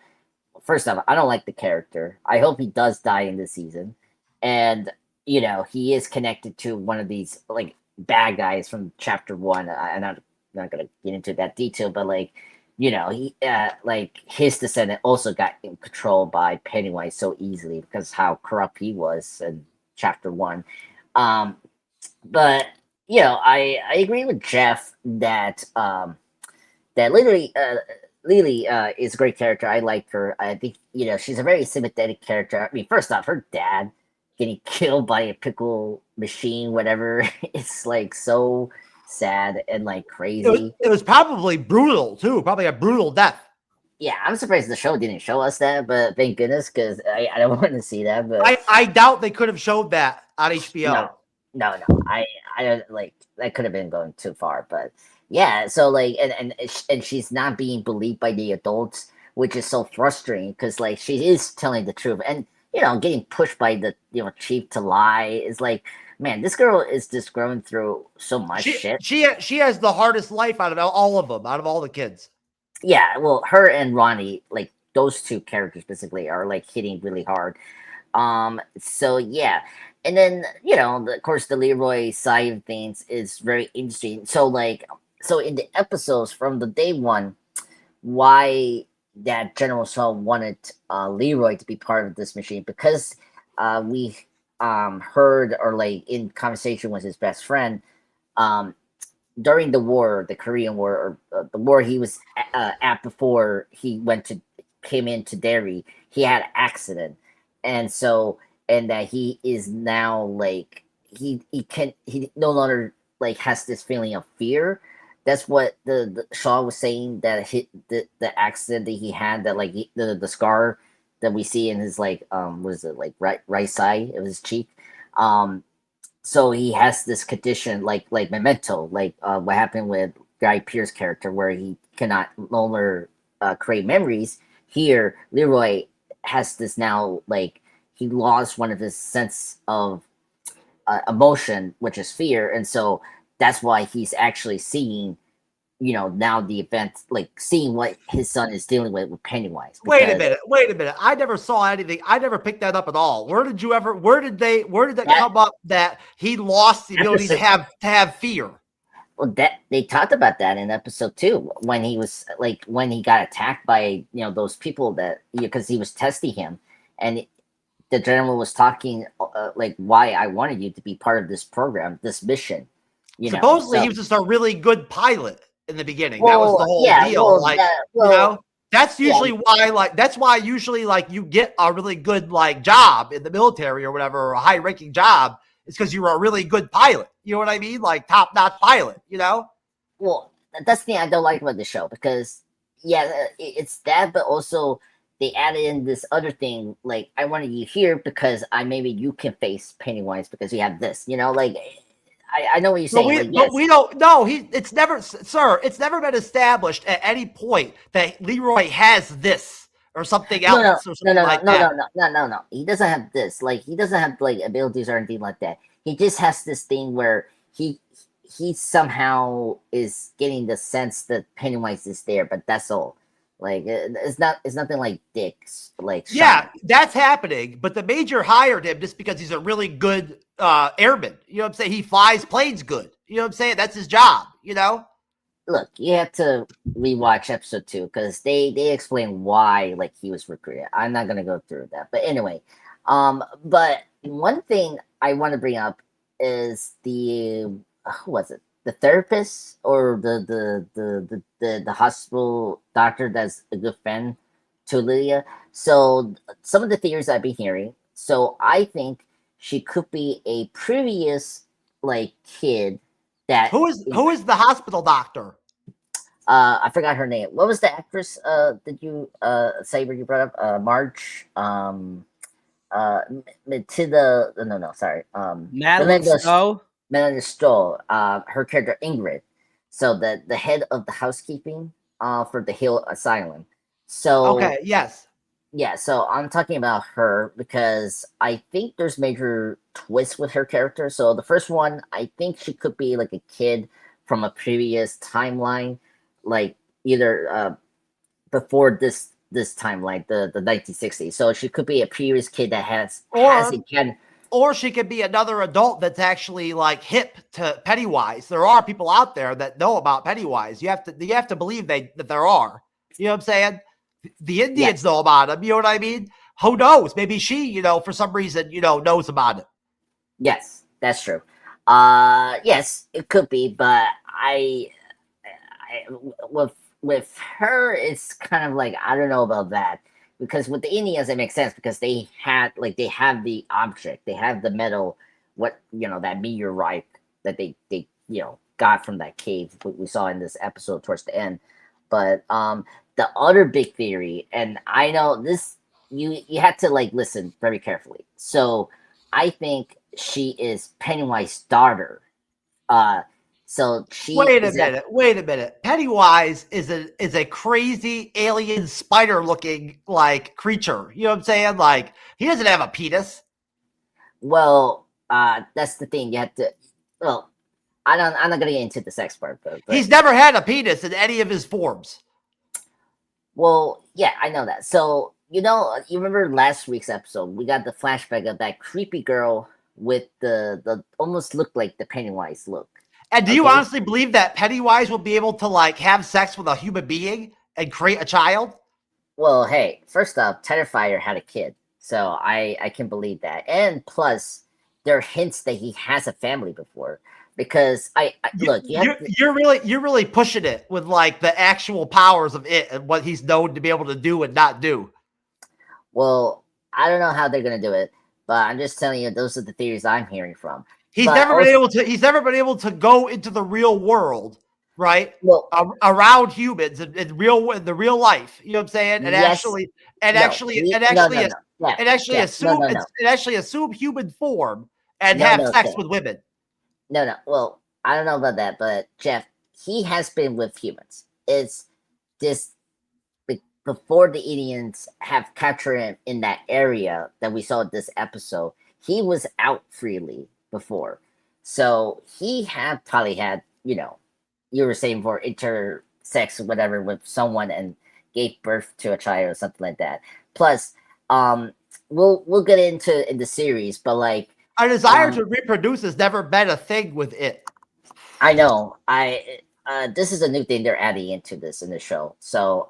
first off I don't like the character. I hope he does die in this season, and he is connected to one of these like bad guys from chapter 1. I'm not gonna get into that detail, but like. He like his descendant also got controlled by Pennywise so easily because how corrupt he was in chapter 1. But I agree with Jeff that that Lily is a great character. I like her. I think she's a very sympathetic character. I mean, first off, her dad getting killed by a pickle machine, whatever, it's like so sad and like crazy. It was probably brutal too, probably a brutal death. Yeah, I'm surprised the show didn't show us that, but thank goodness, because I don't want to see that. But I doubt they could have showed that on HBO. No, I don't like that. Could have been going too far, but yeah. So like, and she's not being believed by the adults, which is so frustrating because like she is telling the truth, and getting pushed by the chief to lie is like. Man, this girl is just going through so much shit. She has the hardest life out of all of them, out of all the kids. yeah, well, her and Ronnie, like those two characters specifically, are like hitting really hard. So yeah, and then of course, the Leroy side of things is very interesting. So so in the episodes from the day one, why that General Shaw wanted Leroy to be part of this machine, because we heard, or like in conversation with his best friend, um during the war, the Korean War, or the war he was at before he came into Derry, he had an accident, and so and that he is now like he no longer like has this feeling of fear. That's what the Shaw was saying, that hit the accident that he had, that like the scar that we see in his like was it like right side of his cheek. um so he has this condition like Memento, like what happened with Guy Pearce's character, where he cannot no longer create memories. Here, Leroy has this now, like he lost one of his sense of emotion, which is fear, and so that's why he's actually seeing, now the event, like seeing what his son is dealing with Pennywise. Wait a minute. Wait a minute. I never saw anything. I never picked that up at all. Where did that come up that he lost the ability to have fear? Well, that they talked about that in episode 2, when he was like, when he got attacked by those people, that because he was testing him, and the general was talking like, why I wanted you to be part of this program, this mission. Supposedly he was just a really good pilot in the beginning. That was the whole deal. That's usually why, that's why usually like you get a really good like job in the military or whatever, or a high ranking job. It's because you were a really good pilot. You know what I mean? Like top-notch pilot, Well, that's the thing I don't like about the show, because it's that, but also they added in this other thing, like, I wanted you here because maybe you can face Pennywise because you have this, like, I know what you're saying. But we don't know. It's never been established at any point that Leroy has this or something else or something like that. No. He doesn't have this. Like, he doesn't have like abilities or anything like that. He just has this thing where he somehow is getting the sense that Pennywise is there, but that's all. Like, it's nothing like dicks. Like, yeah, that's happening. But the major hired him just because he's a really good airman. You know what I'm saying? He flies planes good. You know what I'm saying? That's his job. Look, you have to rewatch episode 2, because they explain why like he was recruited. I'm not gonna go through that, but anyway, but one thing I want to bring up is who was it? The therapist, or the hospital doctor that's a good friend to Lydia. So some of the theories I've been hearing. So I think she could be a previous like kid that. Who is the hospital doctor? I forgot her name. What was the actress? Did you Saber, you brought up? Marge. Matilda. No. Sorry. Madeline Stowe. Melanie Stowe, her character Ingrid. So the head of the housekeeping for the Hill Asylum. So okay, yes. Yeah, so I'm talking about her because I think there's major twists with her character. So the first one, I think she could be like a kid from a previous timeline, like either before this timeline, the 1960s. So she could be a previous kid that has a kid. Or she could be another adult that's actually like hip to Pennywise. There are people out there that know about Pennywise. You have to believe that there are. You know what I'm saying? The Indians know about him. You know what I mean? Who knows? Maybe she, for some reason, knows about it. Yes, that's true. Yes, it could be, but I with her, it's kind of like, I don't know about that. Because with the Indians, it makes sense, because they have the object, they have the metal, that meteorite that they got from that cave we saw in this episode towards the end. But the other big theory, and I know this, you had to like listen very carefully. So I think she is Pennywise's daughter. So she wait a minute. Pennywise is a crazy alien spider looking like creature. You know what I'm saying? Like, he doesn't have a penis. Well, that's the thing. You have to. Well, I'm not gonna get into the sex part, but he's never had a penis in any of his forms. Well, yeah, I know that. So, you remember last week's episode? We got the flashback of that creepy girl with the almost looked like the Pennywise look. And do you Okay. honestly believe that Pennywise will be able to like have sex with a human being and create a child? Well, hey, first off, Terrifier had a kid, so I can believe that. And plus, there are hints that he has a family before. Because look, you have to, You're really pushing it with like the actual powers of it and what he's known to be able to do and not do. well, I don't know how they're gonna do it, but I'm just telling you, those are the theories I'm hearing from. He's But never been also, able to. He's never been able to go into the real world, right? well, Around humans in the real life. You know what I'm saying? And yes, actually, no, no, no, no, yeah, yeah, no, no, no, and actually assume human form and no, have no, sex okay. with women. No, no. Well, I don't know about that, but Jeff, he has been with humans. It's just before the aliens have captured him in that area that we saw this episode. He was out freely before, so he had probably had you were saying for intersex or whatever with someone and gave birth to a child or something like that. Plus, we'll get into in the series, but like A desire to reproduce has never been a thing with it. I know. This is a new thing they're adding into this in the show. So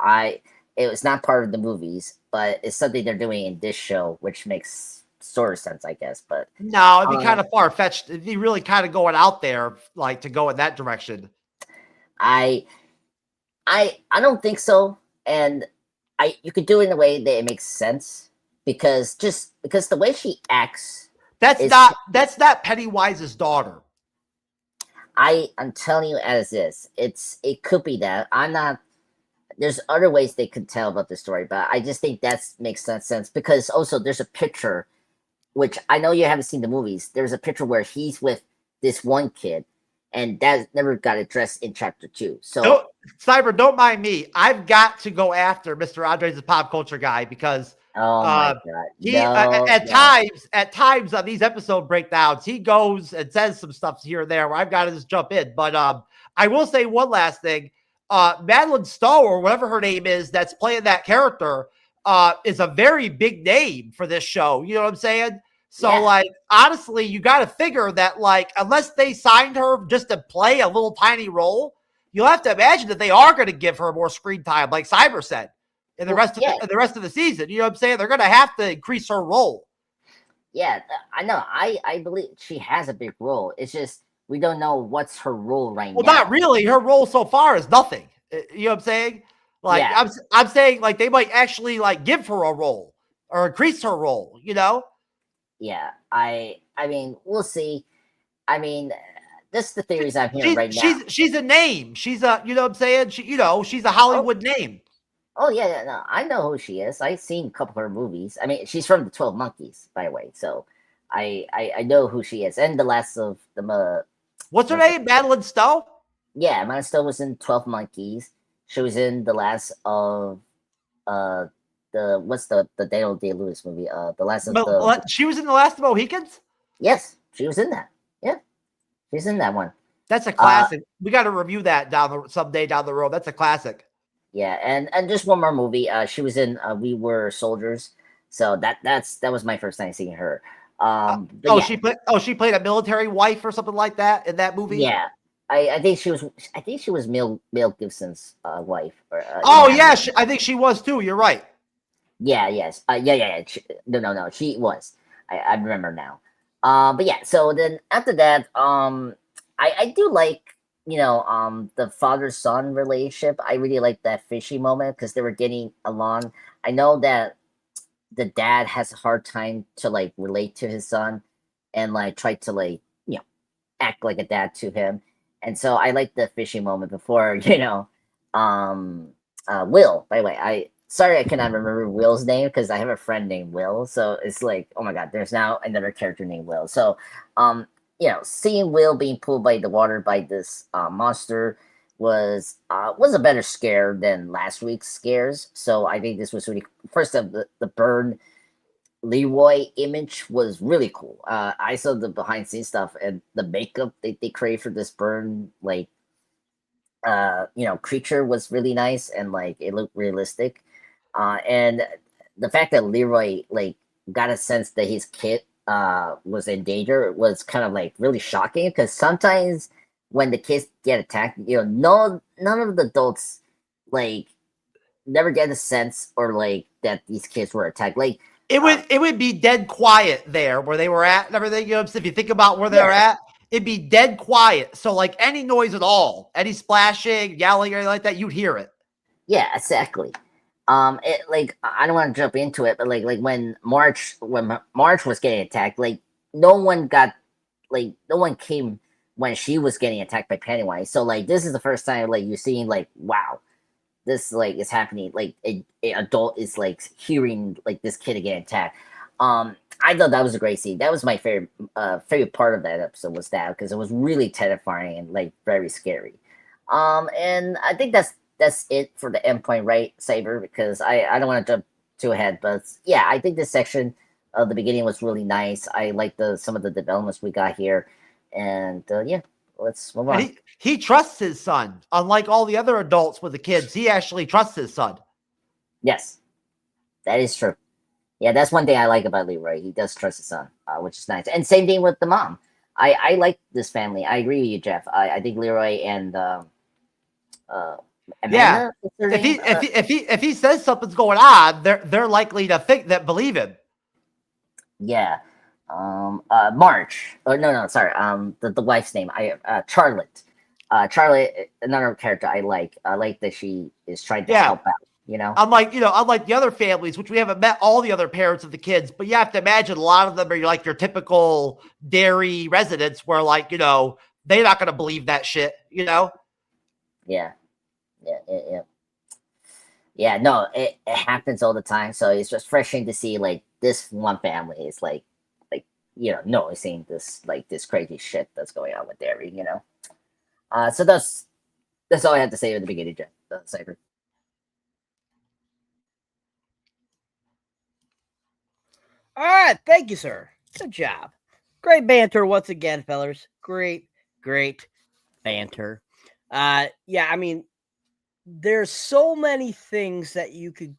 it was not part of the movies, but it's something they're doing in this show, which makes sort of sense, I guess. But No, it'd be kind of far fetched. It'd be really kind of going out there, like to go in that direction. I don't think so, and you could do it in a way that it makes sense because the way she acts. That's not Pennywise's daughter. I'm telling you as is. It could be that. I'm not. There's other ways they could tell about the story, but I just think that makes sense because also there's a picture, which I know you haven't seen the movies. There's a picture where he's with this one kid, and that never got addressed in chapter 2. So, Cyber, don't mind me. I've got to go after Mr. Andres, the pop culture guy, because oh my god, at times on these episode breakdowns, he goes and says some stuff here and there where I've got to just jump in. But I will say one last thing. Madeline Stowe, or whatever her name is, that's playing that character, is a very big name for this show. You know what I'm saying? So, like, honestly, you got to figure that, like, unless they signed her just to play a little tiny role, you'll have to imagine that they are going to give her more screen time, like Cyber said, in the rest of the season. You know what I'm saying? They're going to have to increase her role. Yeah, I know. I believe she has a big role. It's just we don't know what's her role right now. Well, not really. Her role so far is nothing. You know what I'm saying? Like, I'm saying, like, they might actually, like, give her a role or increase her role, you know? Yeah, I mean, we'll see. I mean, this is the theories I'm hearing right now. She's a name. She's a, you know what I'm saying? She's a Hollywood name. Oh yeah, no, I know who she is. I've seen a couple of her movies. I mean, she's from the 12 Monkeys, by the way. So I know who she is. And the last of the what's her name? Madeline Stowe? Yeah, Madeline Stowe was in 12 Monkeys. She was in the last of the Daniel Day-Lewis movie? The last of she was in The Last of Mohicans? Yes, she was in that. Yeah. She's in that one. That's a classic. We got to review that someday down the road. That's a classic. Yeah, and just one more movie. She was in We Were Soldiers. So that was my first time seeing her. She played a military wife or something like that in that movie. Yeah, I think she was Mel Gibson's wife. I think she was too. You're right. Yeah. Yes. Yeah. No. She was. I remember now. But yeah. So then after that, I do like the father-son relationship. I really like that fishy moment because they were getting along. I know that the dad has a hard time to like relate to his son and like try to like act like a dad to him, and so I like the fishy moment before Will. By the way, sorry I cannot remember Will's name because I have a friend named Will, so it's like, oh my god, there's now another character named Will. So seeing Will being pulled by the water by this monster was a better scare than last week's scares. So I think this was really first of the burn Leroy image was really cool. I saw the behind the scenes stuff and the makeup they create for this burn, like creature was really nice and like it looked realistic. And the fact that Leroy like got a sense that his kid was in danger was kind of like really shocking, because sometimes when the kids get attacked, none of the adults like never get a sense or like that these kids were attacked. Like It would be dead quiet there where they were at and everything. If you think about where they're at, it'd be dead quiet. So like any noise at all, any splashing, yelling, or anything like that, you'd hear it. Yeah, exactly. I don't want to jump into it, but like when March was getting attacked, like no one came when she was getting attacked by Pennywise. So like this is the first time like you're seeing like, wow, this like is happening. Like a adult is like hearing like this kid getting attacked. I thought that was a great scene. That was my favorite part of that episode, was that, because it was really terrifying and like very scary. And I think that's it for the endpoint, right, Saber? Because I don't want to jump too ahead, but yeah, I think this section of the beginning was really nice. I like some of the developments we got here, and yeah, let's move on. And he trusts his son, unlike all the other adults with the kids. He actually trusts his son. Yes, that is true. Yeah, that's one thing I like about Leroy. He does trust his son, which is nice. And same thing with the mom. I like this family. I agree with you, Jeff. I think Leroy and Amanda, if he says something's going on, they're likely to believe him. Yeah. March. Oh no, sorry. The wife's name. Charlotte. Charlotte, another character I like. I like that she is trying to help out. Unlike the other families, which we haven't met all the other parents of the kids, but you have to imagine a lot of them are like your typical Derry residents, where like they're not going to believe that shit. Yeah. No, it happens all the time. So it's just refreshing to see like this one family is like noticing this crazy shit that's going on with Derry. So that's all I have to say at the beginning, Jeff. Cyber. All right, thank you, sir. Good job. Great banter once again, fellas. Great banter. Yeah, I mean, there's so many things that you could,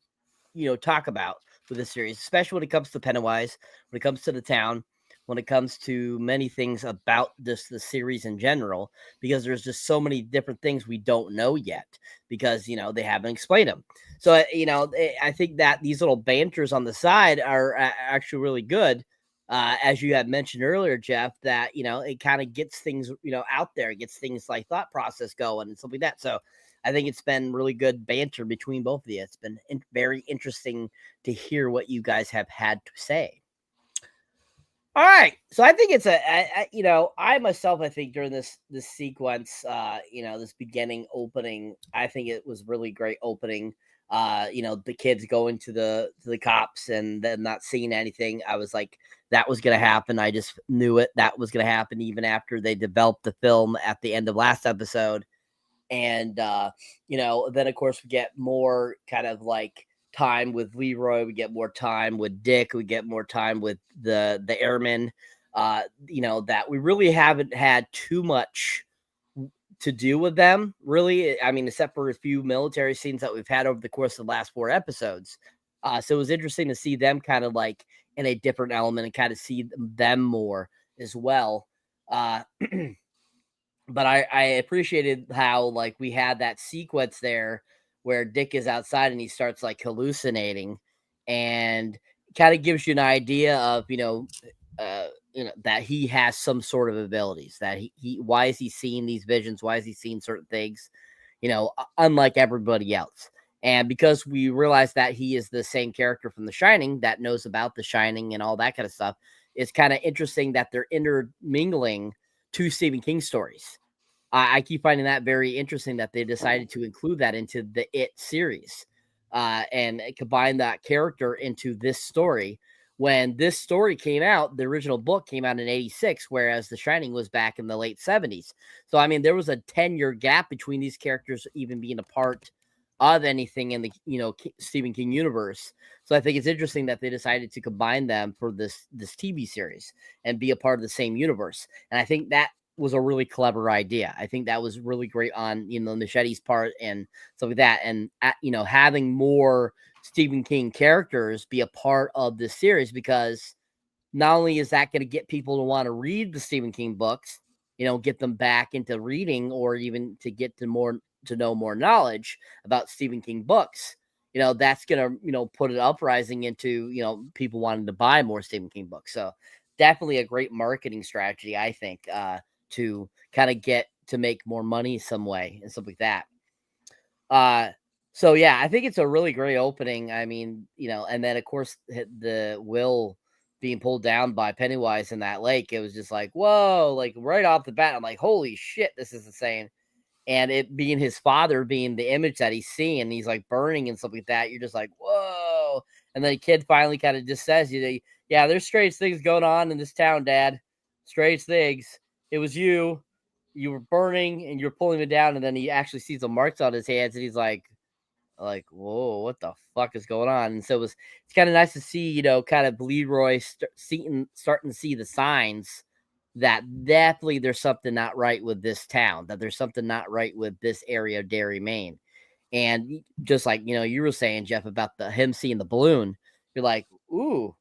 talk about with this series, especially when it comes to Pennywise, when it comes to the town, when it comes to many things about the series in general, because there's just so many different things we don't know yet, because, they haven't explained them. So, I think that these little banters on the side are actually really good. As you had mentioned earlier, Jeff, that, it kind of gets things, out there, gets things like thought process going and stuff like that. So I think it's been really good banter between both of you. It's been very interesting to hear what you guys have had to say. All right. So I think it's I myself, I think during this sequence, this beginning opening, I think it was really great opening. The kids going to the cops and then not seeing anything. I was like, that was going to happen. I just knew it. That was going to happen even after they developed the film at the end of last episode. And, then of course we get more kind of like time with Leroy. We get more time with Dick. We get more time with the airmen, that we really haven't had too much to do with them, really. I mean, except for a few military scenes that we've had over the course of the last 4 episodes. So it was interesting to see them kind of like in a different element and kind of see them more as well. But I appreciated how like we had that sequence there where Dick is outside and he starts like hallucinating, and kind of gives you an idea of, that he has some sort of abilities, that he why is he seeing these visions? Why is he seeing certain things, unlike everybody else? And because we realize that he is the same character from The Shining that knows about The Shining and all that kind of stuff, it's kind of interesting that they're intermingling 2 Stephen King stories. I keep finding that very interesting that they decided to include that into the It series, and combine that character into this story. When this story came out, the original book came out in 1986, whereas The Shining was back in the late 1970s. So, I mean, there was a 10-year gap between these characters even being a part of anything in the, Stephen King universe. So I think it's interesting that they decided to combine them for this TV series and be a part of the same universe. And I think that was a really clever idea. I think that was really great on, Machete's part and stuff like that. And, having more Stephen King characters be a part of this series, because not only is that going to get people to want to read the Stephen King books, get them back into reading, or even to get to know more knowledge about Stephen King books, that's going to, put an uprising into, people wanting to buy more Stephen King books. So definitely a great marketing strategy, I think, to kind of get to make more money some way and stuff like that. So yeah, I think it's a really great opening. I mean, and then of course the Will being pulled down by Pennywise in that lake, it was just like, whoa, like right off the bat, I'm like, holy shit, this is insane. And it being his father, being the image that he's seeing, and he's like burning and stuff like that, you're just like, whoa. And then the kid finally kind of just says, yeah, there's strange things going on in this town, Dad. Strange things. It was you were burning and you're pulling me down. And then he actually sees the marks on his hands, and he's like, whoa, what the fuck is going on? And so it's kind of nice to see, kind of Leroy starting to see the signs that definitely there's something not right with this town, that there's something not right with this area of Derry, Maine. And just like, you were saying, Jeff, about him seeing the balloon, you're like, ooh,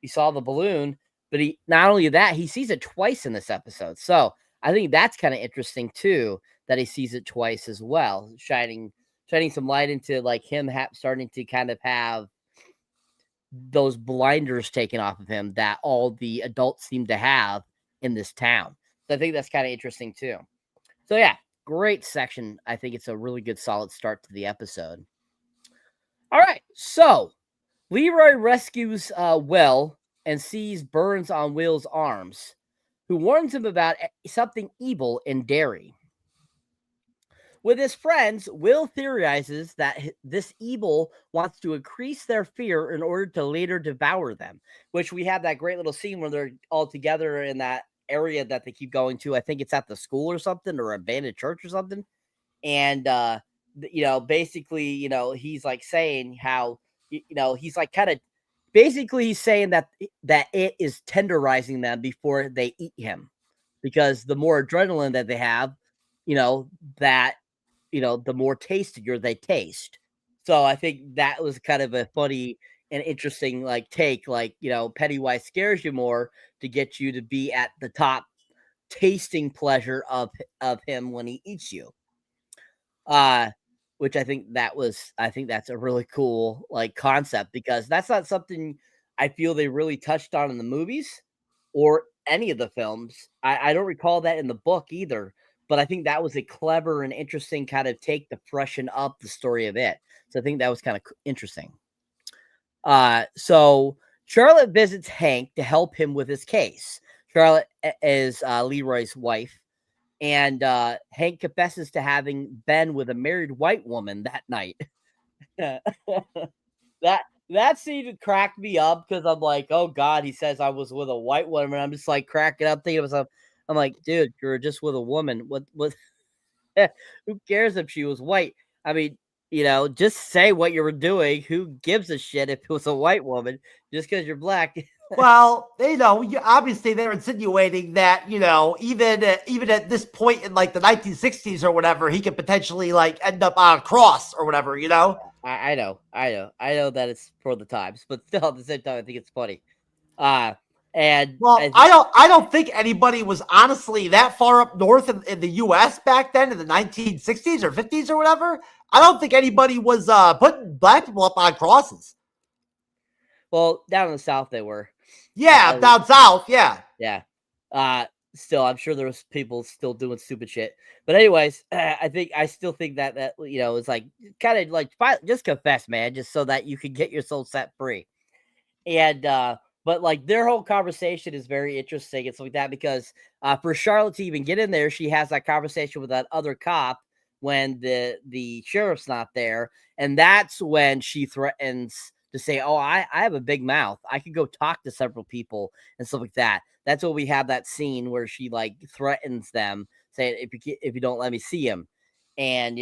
he saw the balloon, but he, not only that, he sees it twice in this episode. So I think that's kind of interesting too, that he sees it twice as well, shining some light into like him starting to kind of have those blinders taken off of him that all the adults seem to have in this town. So I think that's kind of interesting too. So yeah, great section. I think it's a really good solid start to the episode. All right, so Leroy rescues Will and sees burns on Will's arms, who warns him about something evil in Derry. With his friends, Will theorizes that this evil wants to increase their fear in order to later devour them, which we have that great little scene where they're all together in that area that they keep going to. I think it's at the school or something, or abandoned church or something. And, basically, he's like saying how, he's like kind of basically he's saying that it is tenderizing them before they eat him, because the more adrenaline that they have, that, the more tastier they taste. So I think that was kind of a funny and interesting take, Pennywise scares you more to get you to be at the top tasting pleasure of him when he eats you. Which I think that's a really cool concept, because that's not something I feel they really touched on in the movies or any of the films. I don't recall that in the book either. But I think that was a clever and interesting kind of take to freshen up the story of it. So I think that was kind of interesting. So Charlotte visits Hank to help him with his case. Charlotte is Leroy's wife. And Hank confesses to having been with a married white woman that night. That scene cracked me up, because I'm like, oh God, he says I was with a white woman. I'm just like cracking up thinking of myself. I'm like, dude, you're just with a woman. What? Who cares if she was white? I mean, just say what you were doing. Who gives a shit if it was a white woman? Just because you're black. Well, obviously they're insinuating that, even at this point in like the 1960s or whatever, he could potentially end up on a cross or whatever, I know that it's for the times, but still at the same time, I think it's funny. And I don't think anybody was honestly that far up north in the U.S. back then in the 1960s or 50s or whatever. I don't think anybody was putting black people up on crosses. Well, down in the South they were. Yeah, down south, yeah. Yeah. Still, I'm sure there was people still doing stupid shit. But anyways, I still think that it's like kind of like just confess, man, just so that you can get your soul set free. And but their whole conversation is very interesting and stuff like that, because for Charlotte to even get in there, she has that conversation with that other cop when the sheriff's not there, and that's when she threatens to say, "Oh, I have a big mouth. I could go talk to several people and stuff like that." That's what we have that scene where she threatens them, saying, "If you don't let me see him," and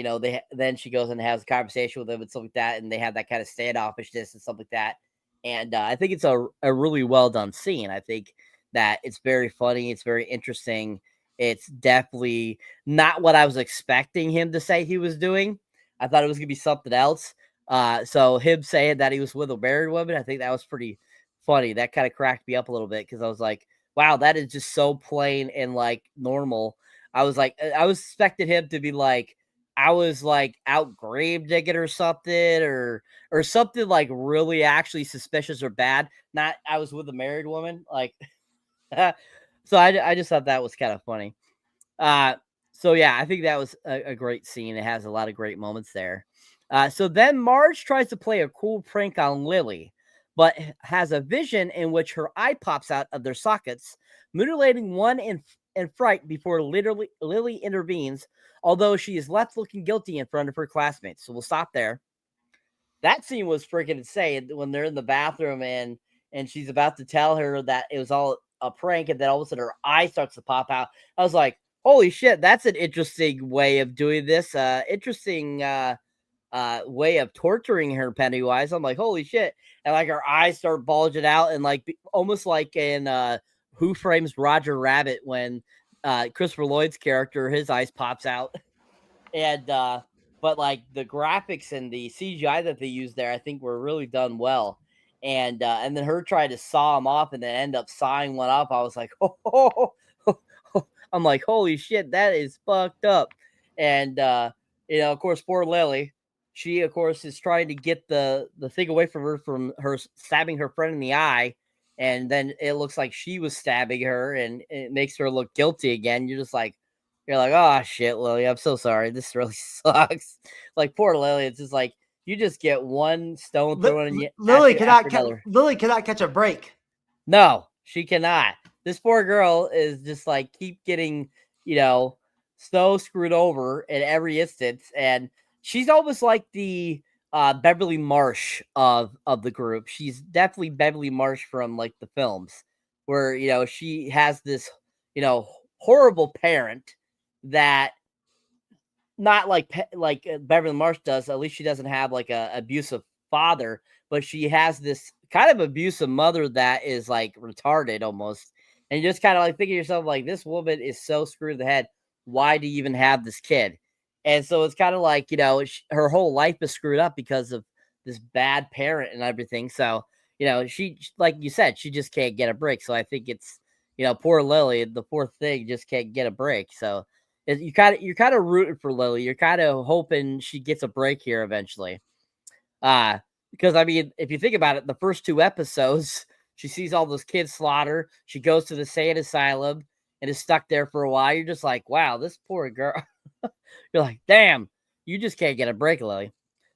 then she goes and has a conversation with them and stuff like that, and they have that kind of standoffishness and stuff like that. And I think it's a really well done scene. I think that it's very funny. It's very interesting. it's definitely not what I was expecting him to say he was doing. I thought it was gonna be something else. So him saying that he was with a married woman, I think that was pretty funny. That kind of cracked me up a little bit because I was like, wow, that is just so plain and like normal. I was expecting him to be like, I was like out grave digging or something, or something like really actually suspicious or bad. Not I was with a married woman, like. So I just thought that was kind of funny. So yeah, I think that was a great scene. It has a lot of great moments there. So then Marge tries to play a cool prank on Lily, but has a vision in which her eye pops out of their sockets, mutilating one in fright before Lily intervenes, although she is left looking guilty in front of her classmates. So we'll stop there. That scene was freaking insane when they're in the bathroom and she's about to tell her that it was all a prank, and then all of a sudden her eye starts to pop out. I was like, holy shit, that's an interesting way of doing this. Interesting way of torturing her, Pennywise. I'm like, holy shit. And like her eyes start bulging out, and like almost like in Who Frames Roger Rabbit when Christopher Lloyd's character, his eyes pops out. And but like the graphics and the CGI that they used there, I think were really done well. And then her trying to saw him off and then end up sawing one off. I was like, I'm like, holy shit, that is fucked up. And of course, poor Lily, she of course is trying to get the thing away from her stabbing her friend in the eye, and then it looks like she was stabbing her, and it makes her look guilty again. You're like, oh shit, Lily, I'm so sorry. This really sucks. Like poor Lily, it's just like you just get one stone thrown in you. Lily cannot catch a break. No, she cannot. This poor girl is just like keep getting, so screwed over in every instance, and she's almost like the Beverly Marsh of the group. She's definitely Beverly Marsh from like the films, where she has this horrible parent that not like Beverly Marsh does. At least she doesn't have like a abusive father, but she has this kind of abusive mother that is like retarded almost. And you just kind of like think of yourself like, this woman is so screwed in the head. Why do you even have this kid? And so it's kind of like, her whole life is screwed up because of this bad parent and everything. So, she, like you said, she just can't get a break. So I think it's, poor Lily, the poor thing just can't get a break. So you're kind of rooting for Lily. You're kind of hoping she gets a break here eventually. Because I mean, if you think about it, the first 2 episodes, she sees all those kids slaughter. She goes to the sane asylum and is stuck there for a while. You're just like, wow, this poor girl. You're like, damn, you just can't get a break, Lily.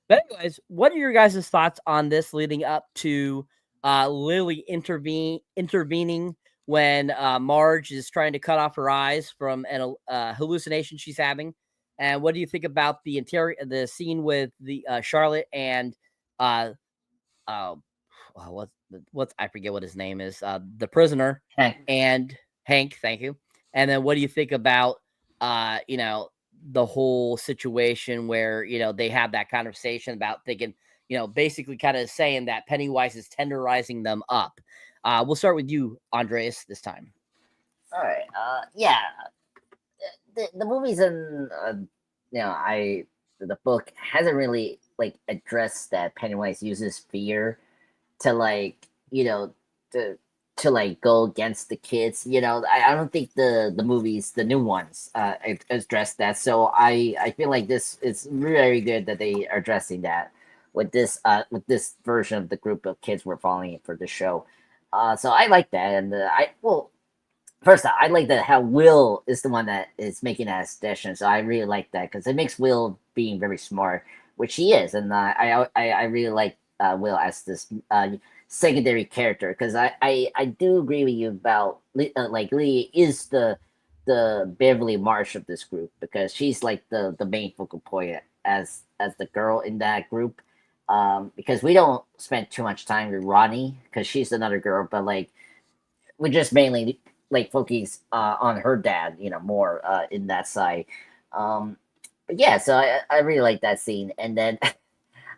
But anyways, what are your guys' thoughts on this leading up to Lily intervening when Marge is trying to cut off her eyes from an hallucination she's having? And what do you think about the scene with the Charlotte and what's I forget what his name is, the prisoner and Hank? Thank you. And then what do you think about the whole situation where they have that conversation about thinking, basically kind of saying that Pennywise is tenderizing them up? We'll start with you, Andreas, this time. All right. Yeah. The movies and the book hasn't really like addressed that Pennywise uses fear to to like go against the kids. I don't think the movies, the new ones, address that. So I feel like this is very good that they are addressing that with this version of the group of kids we're following for the show. So I like that, and first off, I like that how Will is the one that is making that suggestion. So I really like that because it makes Will being very smart, which he is, and I really like Will as this secondary character, because I do agree with you about like Lee is the Beverly Marsh of this group, because she's like the main focal point as the girl in that group. Because we don't spend too much time with Ronnie because she's another girl, but like we just mainly like focus on her dad, more in that side. But yeah, so I really like that scene, and then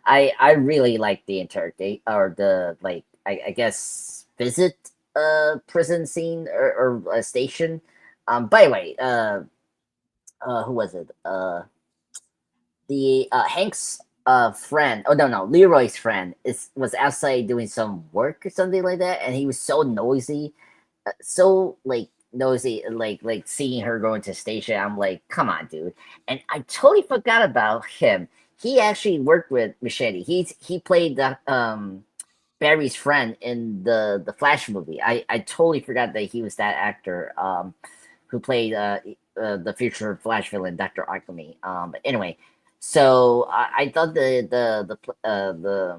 I really like the interrogate or the I guess visit prison scene or station By the way, who was it? The Hank's friend. Oh no, Leroy's friend was outside doing some work or something like that, and he was so noisy, so like nosy, like seeing her going to the station. I'm like, come on, dude. And I totally forgot about him. He actually worked with Machete. He played the Barry's friend in the Flash movie. I totally forgot that he was that actor who played the future Flash villain, Dr. Alchemy. But anyway, so I thought the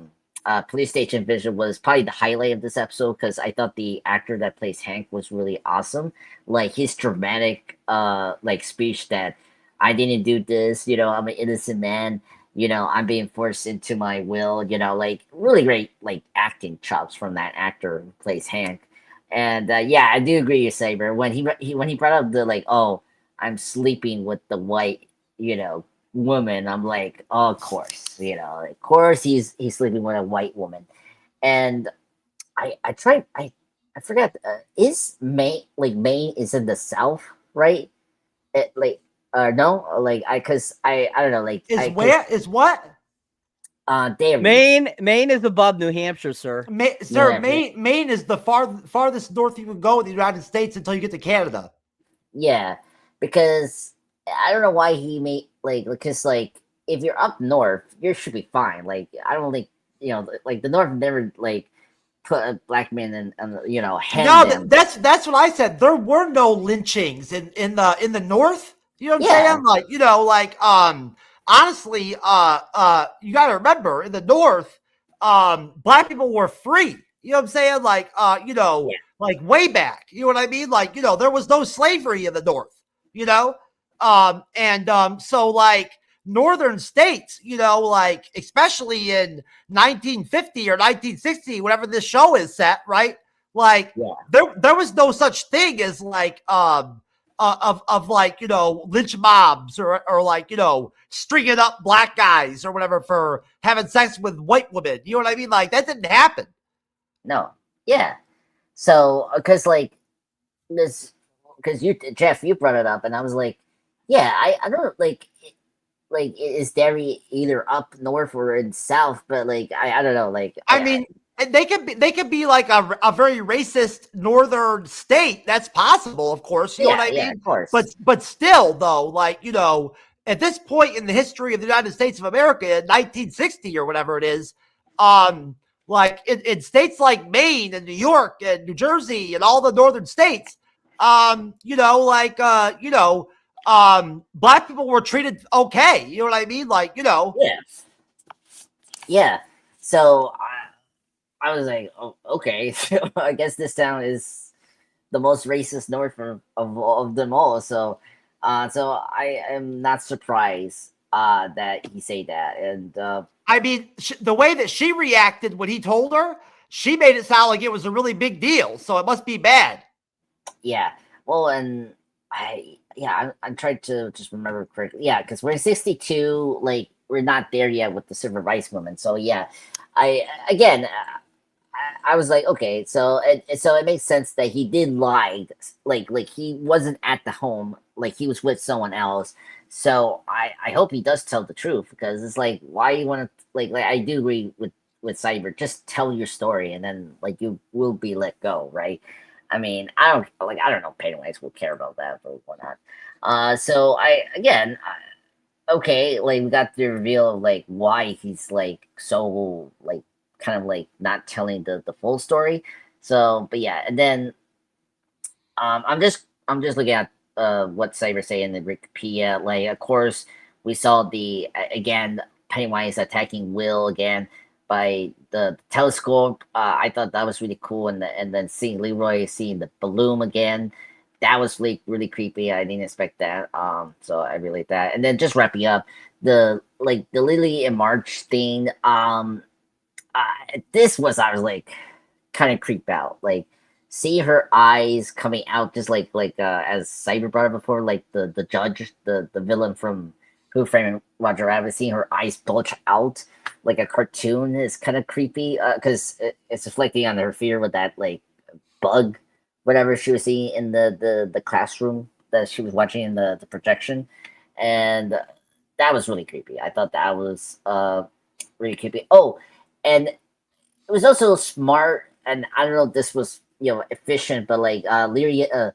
police station vision was probably the highlight of this episode because I thought the actor that plays Hank was really awesome. Like his dramatic like speech that I didn't do this, I'm an innocent man, I'm being forced into my will, like really great like acting chops from that actor who plays Hank. And yeah, I do agree with Saber when he brought up the like, oh, I'm sleeping with the white, woman. I'm like, oh, of course, of course he's sleeping with a white woman. And I forgot. Is Maine is in the South, right? Like no, like I don't know, like Is what? Derry. Maine is above New Hampshire, sir. Sir, Yeah. Maine is the farthest north you can go in the United States until you get to Canada. Yeah, because I don't know why he made because like if you're up north, you should be fine. Like I don't think like the North never like put a black man in hand No, them. that's what I said. There were no lynchings in the North. You know what I'm saying? Like honestly, you got to remember in the North, black people were free. You know what I'm saying? Like like way back. You know what I mean? Like there was no slavery in the North. So like northern states, like especially in 1950 or 1960, whatever this show is set, right? Like there was no such thing as like of like lynch mobs or like stringing up black guys or whatever for having sex with white women. You know what I mean? Like that didn't happen. No, yeah. So because like this, because Jeff, you brought it up, and I was like, yeah, I don't like is Derry either up north or in south, but like I don't know, like I mean. They could be like a very racist northern state. That's possible, of course. You know what I mean? Of course. But still, though, like at this point in the history of the United States of America, in 1960 or whatever it is, like in states like Maine and New York and New Jersey and all the northern states, black people were treated okay. You know what I mean? Like Yeah. So I was like, oh, okay. So I guess this town is the most racist north of them all. So I am not surprised that he said that. And I mean, the way that she reacted when he told her, she made it sound like it was a really big deal. So it must be bad. Yeah. Well, and I'm trying to just remember correctly. Yeah, because we're in 62. Like we're not there yet with the civil rights movement. So yeah, I was like, okay, so it makes sense that he did lie, like he wasn't at the home, like he was with someone else. So I hope he does tell the truth, because it's like, why you want to like I do agree with Cyber, just tell your story and then like you will be let go, right? I mean, I don't know, Pennywise will care about that or whatnot. So okay, like we got the reveal of like why he's like so like kind of like not telling the full story. So, but yeah, and then I'm just looking at what Cyber say in the Wikipedia. Like, of course, we saw the again Pennywise attacking Will again by the telescope. I thought that was really cool, and then seeing Leroy seeing the balloon again, that was really really creepy. I didn't expect that. So I really like that. And then just wrapping up the Lily and March thing. This was, I was like kind of creeped out, like see her eyes coming out just like as Cyber brought up before, like the judge, the villain from Who Framed Roger Rabbit, seeing her eyes bulge out like a cartoon is kind of creepy, because it's reflecting on her fear with that like bug, whatever she was seeing in the classroom that she was watching in the projection, and that was really creepy. I thought that was really creepy. Oh, and it was also smart, and I don't know if this was efficient, but like Lydia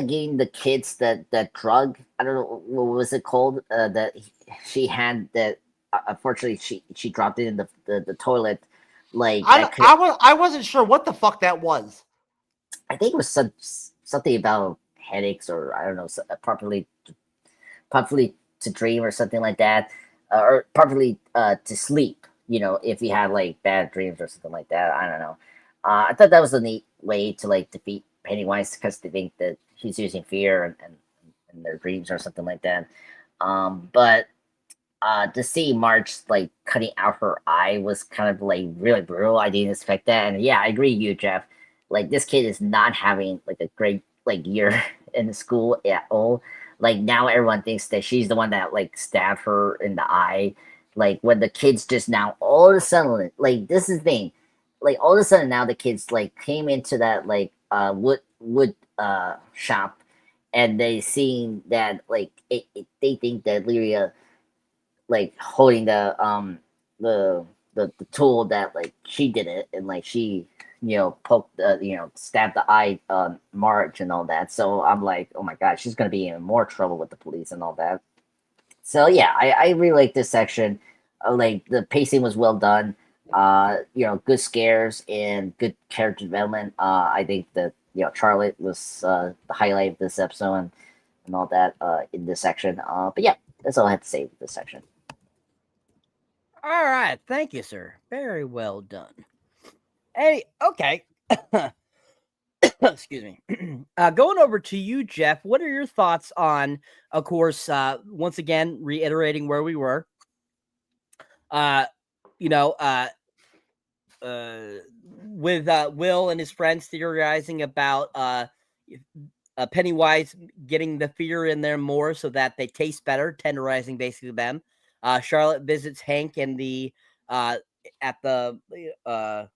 gave the kids that drug. I don't know what was it called that she had that. Unfortunately, she dropped it in the toilet. Like I wasn't sure what the fuck that was. I think it was something about headaches, or I don't know, properly to dream or something like that, or properly to sleep. If you have like bad dreams or something like that. I don't know. I thought that was a neat way to like defeat Pennywise, because they think that he's using fear and their dreams or something like that. But to see Marge like cutting out her eye was kind of like really brutal. I didn't expect that, and yeah, I agree with you, Jeff. Like, this kid is not having like a great like year in the school at all. Like, now everyone thinks that she's the one that like stabbed her in the eye. Like, when the kids just now all of a sudden, like, this is the thing, like all of a sudden now the kids like came into that like wood shop, and they seen that like they think that Lyria like holding the tool that like she did it, and like she poked stabbed the eye Marge and all that. So I'm like, oh my god, she's gonna be in more trouble with the police and all that. So yeah, I really like this section. Like, the pacing was well done. Good scares and good character development. I think that Charlotte was the highlight of this episode and all that in this section. But yeah, that's all I have to say with this section. All right, thank you, sir. Very well done. Hey, okay. Excuse me. Going over to you, Jeff. What are your thoughts on, of course, once again reiterating where we were? With Will and his friends theorizing about Pennywise getting the fear in there more so that they taste better, tenderizing basically them. Charlotte visits Hank in the at the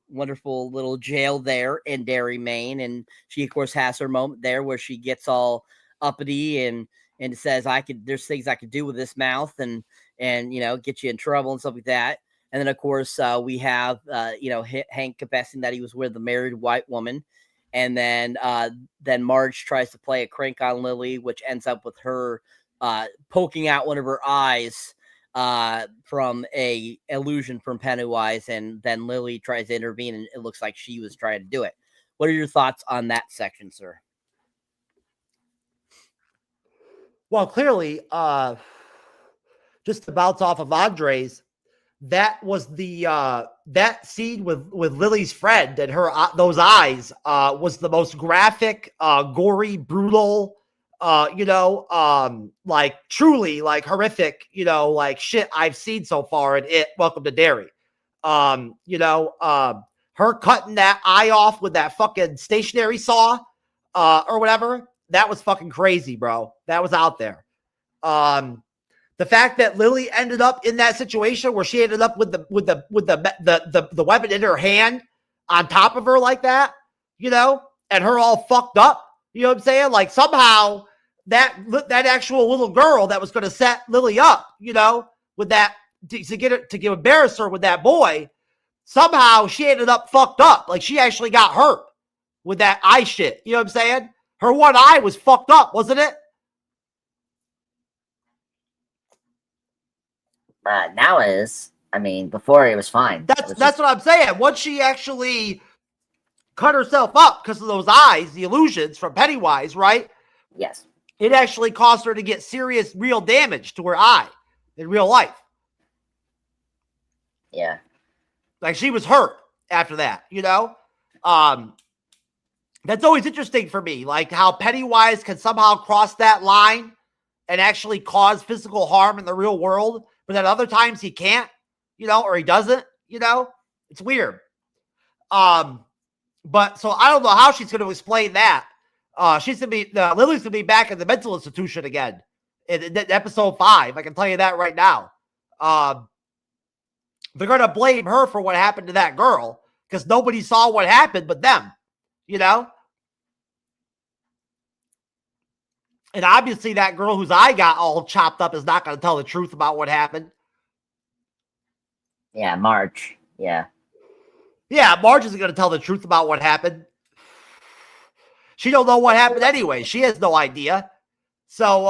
wonderful little jail there in Derry, Maine, and she of course has her moment there where she gets all uppity and says, there's things I could do with this mouth and get you in trouble and stuff like that. And then of course we have Hank confessing that he was with a married white woman. And then Marge tries to play a crank on Lily, which ends up with her poking out one of her eyes from a illusion from Pennywise, and then Lily tries to intervene, and it looks like she was trying to do it. What are your thoughts on that section, sir? Well, clearly, just to bounce off of Andre's, that was the that scene with Lily's friend and her those eyes was the most graphic, gory, brutal, like truly like horrific, like shit I've seen so far in it. Welcome to Derry. Her cutting that eye off with that fucking stationary saw, or whatever. That was fucking crazy, bro. That was out there. The fact that Lily ended up in that situation where she ended up with the weapon in her hand on top of her like that, and her all fucked up. You know what I'm saying? Like, somehow that actual little girl that was going to set Lily up, with that to embarrass her with that boy, somehow she ended up fucked up. Like, she actually got hurt with that eye shit. You know what I'm saying? Her one eye was fucked up, wasn't it? Now it is. I mean, before it was fine. That's what I'm saying. Once she actually cut herself up because of those eyes, the illusions from Pennywise, right? Yes. It actually caused her to get serious, real damage to her eye in real life. Yeah. Like, she was hurt after that, That's always interesting for me, like how Pennywise can somehow cross that line and actually cause physical harm in the real world, but at other times he can't, or he doesn't, it's weird. But so I don't know how she's going to explain that. Lily's going to be back in the mental institution again in episode 5. I can tell you that right now. They're going to blame her for what happened to that girl because nobody saw what happened but them, And obviously that girl whose eye got all chopped up is not going to tell the truth about what happened. Yeah, Marge. Yeah. Yeah, Marge isn't going to tell the truth about what happened. She don't know what happened anyway. She has no idea. So,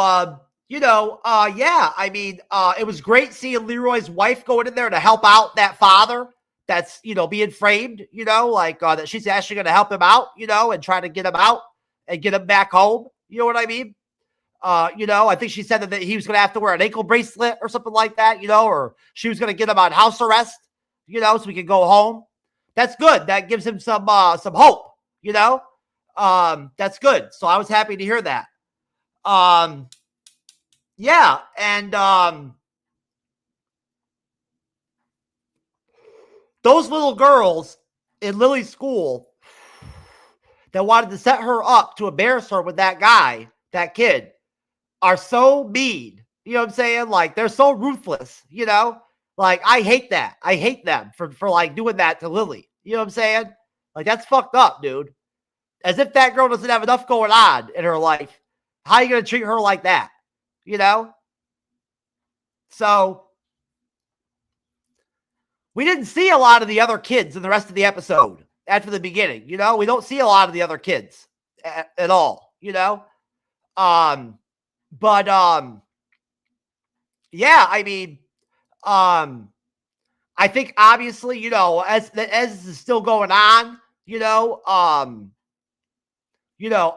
yeah, I mean, it was great seeing Leroy's wife going in there to help out that father that's, being framed, that she's actually going to help him out, and try to get him out and get him back home. You know what I mean? I think she said that he was going to have to wear an ankle bracelet or something like that, or she was going to get him on house arrest, so he could go home. That's good. That gives him some hope, that's good. So I was happy to hear that. Yeah. And, those little girls in Lily's school that wanted to set her up to embarrass her with that guy, that kid, are so mean. You know what I'm saying? Like, they're so ruthless, Like, I hate that. I hate them for like doing that to Lily. You know what I'm saying? Like, that's fucked up, dude. As if that girl doesn't have enough going on in her life. How are you going to treat her like that? So, we didn't see a lot of the other kids in the rest of the episode after the beginning. We don't see a lot of the other kids at all, But yeah, I mean, I think obviously, as this is still going on,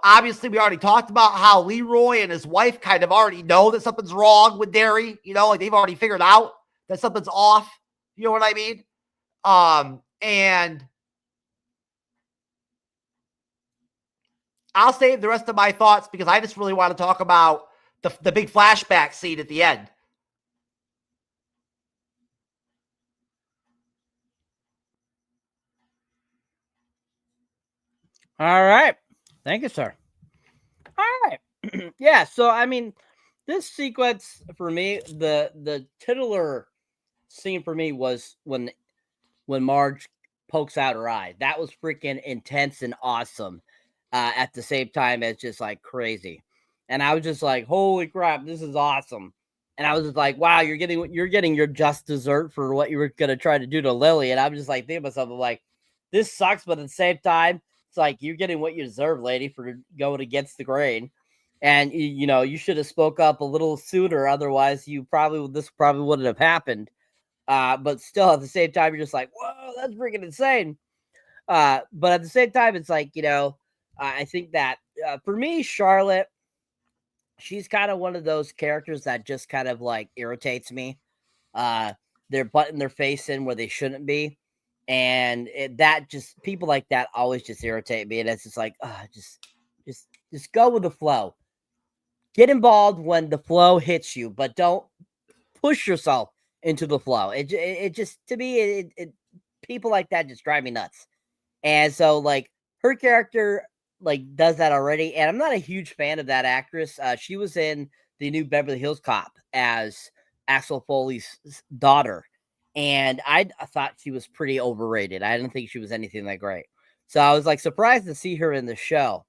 obviously we already talked about how Leroy and his wife kind of already know that something's wrong with Derry, like they've already figured out that something's off. You know what I mean? And I'll save the rest of my thoughts because I just really want to talk about the big flashback scene at the end. All right. Thank you, sir. All right. Yeah, so I mean, this sequence for me, the titular scene for me was when Marge pokes out her eye. That was freaking intense and awesome. At the same time as just like crazy. And I was just like, holy crap, this is awesome. And I was just like, wow, you're getting your just dessert for what you were gonna try to do to Lily. And I'm just like thinking to myself, I'm like, this sucks, but at the same time, it's like you're getting what you deserve, lady, for going against the grain. And you should have spoke up a little sooner, otherwise this probably wouldn't have happened. But still at the same time, you're just like, whoa, that's freaking insane. But at the same time, it's like, I think that for me, Charlotte, she's kind of one of those characters that just kind of like irritates me. They're butting their face in where they shouldn't be. And that just people like that always just irritate me. And it's just like, just go with the flow. Get involved when the flow hits you, but don't push yourself into the flow. It just, to me, people like that just drive me nuts. And so, like, her character, like, does that already. And I'm not a huge fan of that actress. She was in the new Beverly Hills Cop as Axel Foley's daughter. And I thought she was pretty overrated. I didn't think she was anything that great. So I was, like, surprised to see her in the show.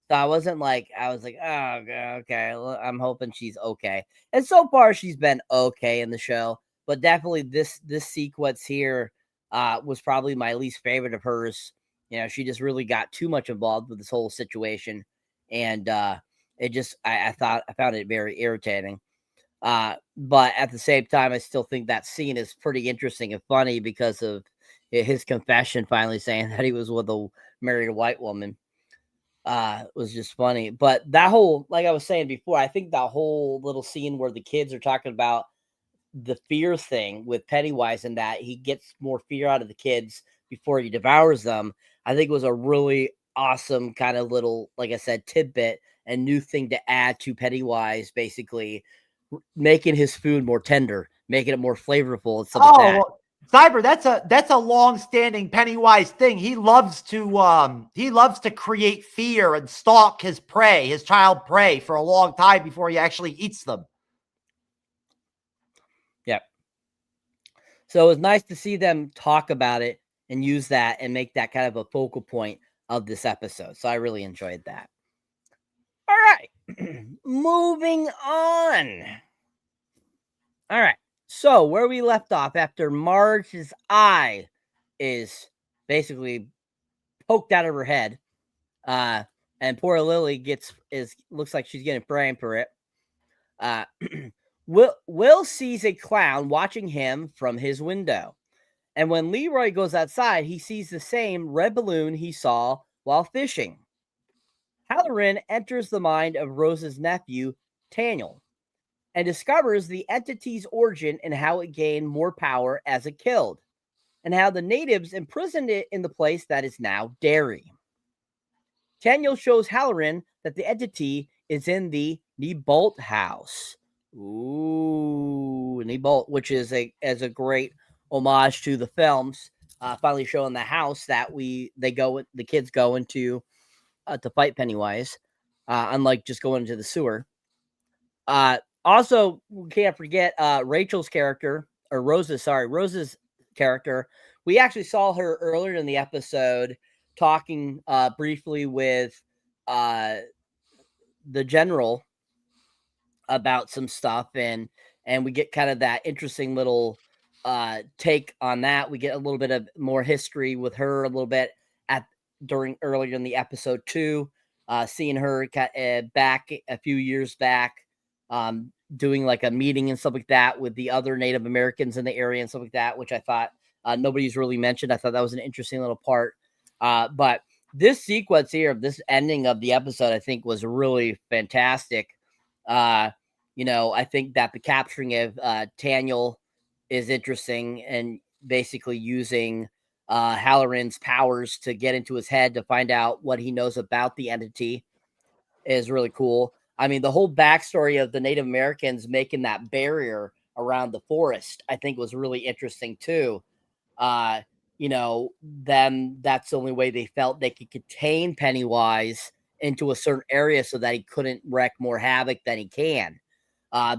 So I was like, oh, okay. I'm hoping she's okay. And so far, she's been okay in the show. But definitely this sequence here was probably my least favorite of hers. She just really got too much involved with this whole situation. And it just, I found it very irritating. But at the same time, I still think that scene is pretty interesting and funny because of his confession finally saying that he was with a married white woman. Was just funny. But that whole, like I was saying before, I think that whole little scene where the kids are talking about the fear thing with Pennywise and that he gets more fear out of the kids before he devours them, I think was a really awesome kind of little, like I said, tidbit and new thing to add to Pennywise, basically making his food more tender, making it more flavorful and stuff like that. Well, Cyber, that's a long-standing Pennywise thing. He loves to create fear and stalk his prey, his child prey, for a long time before he actually eats them. Yep. So it was nice to see them talk about it and use that and make that kind of a focal point of this episode. So I really enjoyed that. All right. Moving on. All right. So where we left off after Marge's eye is basically poked out of her head, and poor Lily looks like she's getting framed for it. Will sees a clown watching him from his window, and when Leroy goes outside, he sees the same red balloon he saw while fishing. Halloran enters the mind of Rose's nephew, Taniel, and discovers the entity's origin and how it gained more power as it killed, and how the natives imprisoned it in the place that is now Derry. Taniel shows Halloran that the entity is in the Nebolt house. Ooh, Nebolt, which is a great homage to the films. Finally showing the house that the kids go into to fight Pennywise, unlike just going into the sewer. Also, we can't forget Rose's character. We actually saw her earlier in the episode talking briefly with the general about some stuff, and we get kind of that interesting little take on that. We get a little bit of more history with her a little bit earlier in the episode too, seeing her back a few years back, doing like a meeting and stuff like that with the other Native Americans in the area and stuff like that, which I thought nobody's really mentioned. I thought that was an interesting little part. But this sequence here of this ending of the episode, I think was really fantastic. I think that the capturing of Taniel is interesting, and basically using Halloran's powers to get into his head to find out what he knows about the entity is really cool. I mean, the whole backstory of the Native Americans making that barrier around the forest, I think was really interesting too. Then that's the only way they felt they could contain Pennywise into a certain area so that he couldn't wreak more havoc than he can.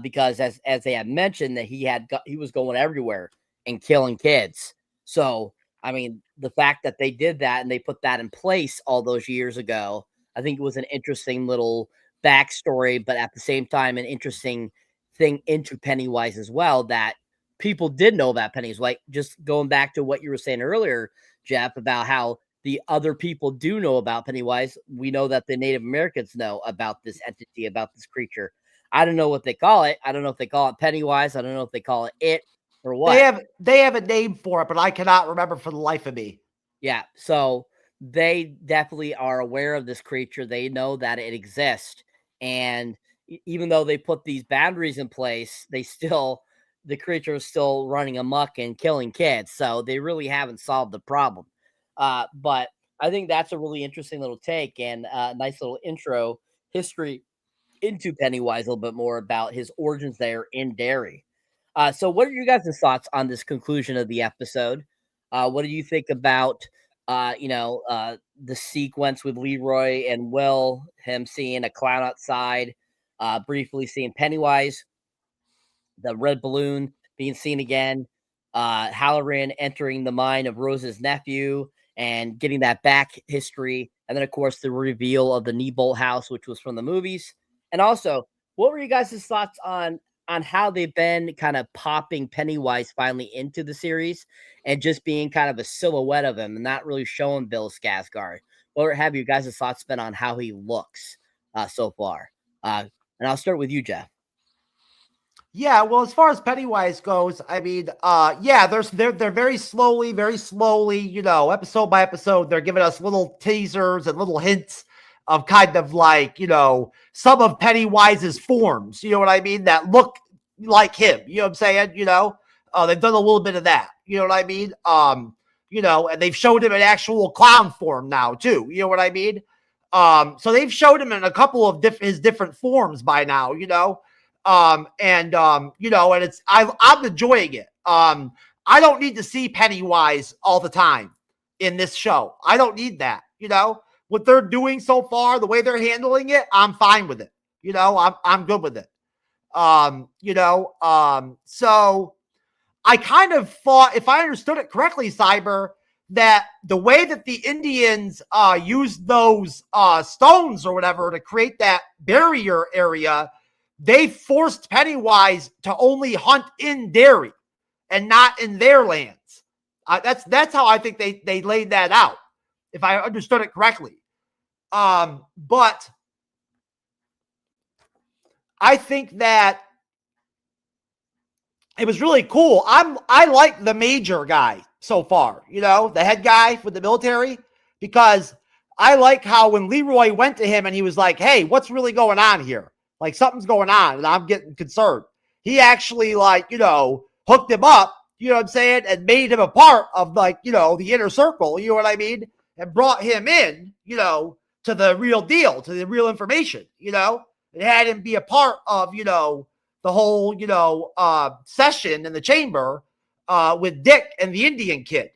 Because as they had mentioned, that he was going everywhere and killing kids. So, I mean, the fact that they did that and they put that in place all those years ago, I think it was an interesting little backstory, but at the same time, an interesting thing into Pennywise as well, that people did know about Pennywise. Like, just going back to what you were saying earlier, Jeff, about how the other people do know about Pennywise. We know that the Native Americans know about this entity, about this creature. I don't know what they call it. I don't know if they call it Pennywise. I don't know if they call it or what. They have a name for it, but I cannot remember for the life of me. Yeah, so they definitely are aware of this creature. They know that it exists, and even though they put these boundaries in place, the creature is still running amok and killing kids. So they really haven't solved the problem. But I think that's a really interesting little take, and a nice little intro history into Pennywise, a little bit more about his origins there in Derry. So what are your guys' thoughts on this conclusion of the episode? What do you think about the sequence with Leroy and Will, him seeing a clown outside, briefly seeing Pennywise, the red balloon being seen again, Halloran entering the mind of Rose's nephew and getting that back history, and then of course the reveal of the Nebolt house, which was from the movies. And also, what were you guys' thoughts on how they've been kind of popping Pennywise finally into the series and just being kind of a silhouette of him and not really showing Bill Skarsgård? What have you guys' thoughts been on how he looks so far? And I'll start with you, Jeff. Yeah, well, as far as Pennywise goes, I mean, they're very slowly, episode by episode, they're giving us little teasers and little hints of kind of like, some of Pennywise's forms, you know what I mean, that look like him, you know what I'm saying, they've done a little bit of that, you know what I mean, and they've showed him an actual clown form now too, you know what I mean, so they've showed him in a couple of his different forms by now, and it's, I'm enjoying it. I don't need to see Pennywise all the time in this show. I don't need that, what they're doing so far, the way they're handling it, I'm fine with it. I'm good with it. So I kind of thought, if I understood it correctly, Cyber, that the way that the Indians used those stones or whatever to create that barrier area, they forced Pennywise to only hunt in Derry and not in their lands. That's how I think they laid that out, if I understood it correctly. But I think that it was really cool. I like the major guy so far, the head guy with the military, because I like how when Leroy went to him and he was like, hey, what's really going on here? Like, something's going on and I'm getting concerned. He actually, hooked him up, you know what I'm saying, and made him a part of, the inner circle, you know what I mean, and brought him in, to the real deal, to the real information, and had him be a part of, the whole, session in the chamber with Dick and the Indian kid,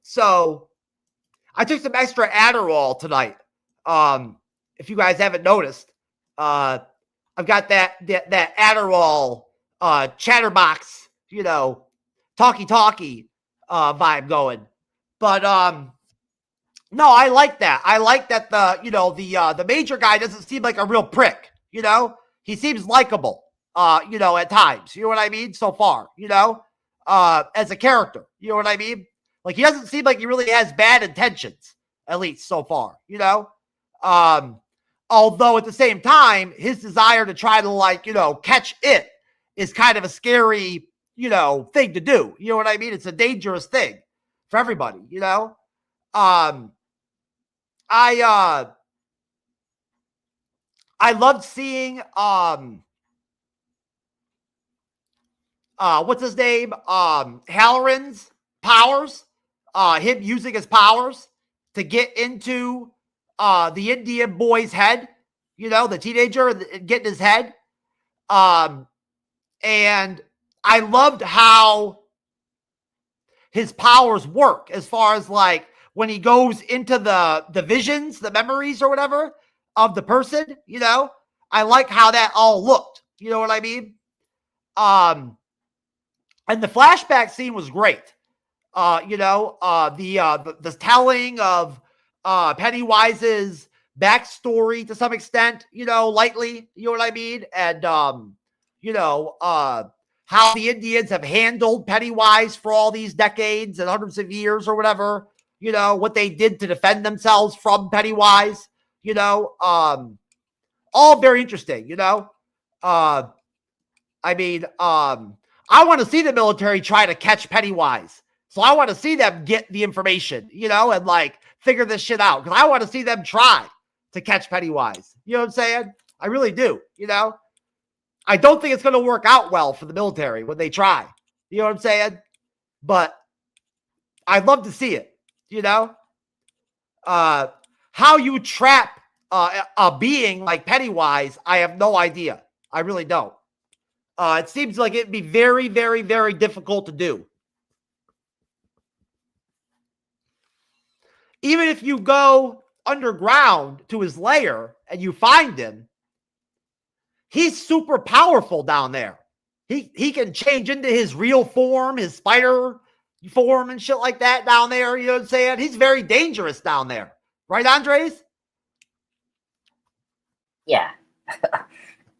So I took some extra Adderall tonight. If you guys haven't noticed, I've got that Adderall chatterbox, talkie vibe going. But no, I like that. I like that the major guy doesn't seem like a real prick, He seems likable, at times. You know what I mean? So far, as a character. You know what I mean? Like, he doesn't seem like he really has bad intentions, at least so far, Although at the same time, his desire to try to catch it is kind of a scary, thing to do. You know what I mean? It's a dangerous thing for everybody, I loved seeing what's his name? Halloran's powers. Him using his powers to get into the Indian boy's head, the teenager, getting his head. And I loved how his powers work as far as when he goes into the visions, the memories or whatever of the person, I like how that all looked. You know what I mean? And the flashback scene was great. The telling of Pennywise's backstory to some extent, lightly, you know what I mean? And, how the Indians have handled Pennywise for all these decades and hundreds of years or whatever, what they did to defend themselves from Pennywise, all very interesting, I want to see the military try to catch Pennywise. So I want to see them get the information, and figure this shit out. Because I want to see them try to catch Pennywise. You know what I'm saying? I really do, I don't think it's going to work out well for the military when they try. You know what I'm saying? But I'd love to see it, how you trap a being like Pennywise, I have no idea. I really don't. It seems like it'd be very, very, very difficult to do. Even if you go underground to his lair and you find him, he's super powerful down there. He can change into his real form, his spider form and shit like that down there. You know what I'm saying? He's very dangerous down there. Right, Andres? Yeah.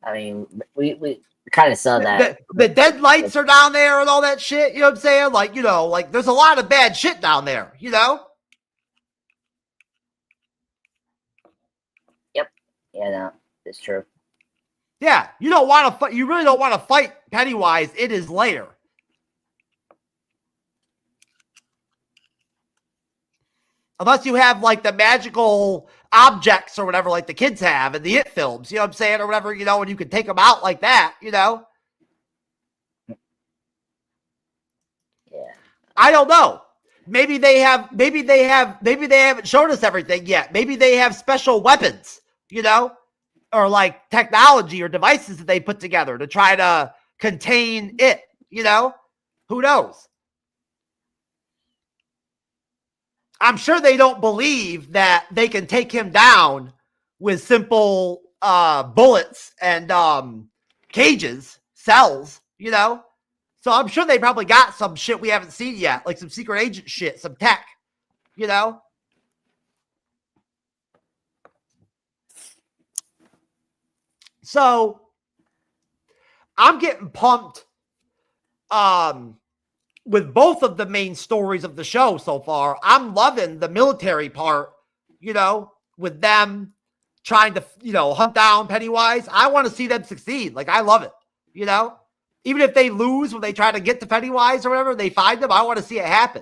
I mean, we kind of saw that. The dead lights are down there and all that shit. You know what I'm saying? There's a lot of bad shit down there, Yep. Yeah, no, it's true. Yeah, you don't want to fight. You really don't want to fight Pennywise in his lair. Unless you have the magical objects or whatever, like the kids have in the It films, you know what I'm saying, or whatever, and you can take them out like that, Yeah. I don't know. Maybe they haven't shown us everything yet. Maybe they have special weapons, or technology or devices that they put together to try to contain it, Who knows? I'm sure they don't believe that they can take him down with simple bullets and cages, cells, So I'm sure they probably got some shit we haven't seen yet, like some secret agent shit, some tech, you know? So I'm getting pumped with both of the main stories of the show so far. I'm loving the military part, you know, with them trying to, you know, hunt down Pennywise. I want to see them succeed. Like, I love it, you know? Even if they lose when they try to get to Pennywise or whatever, they find them. I want to see it happen.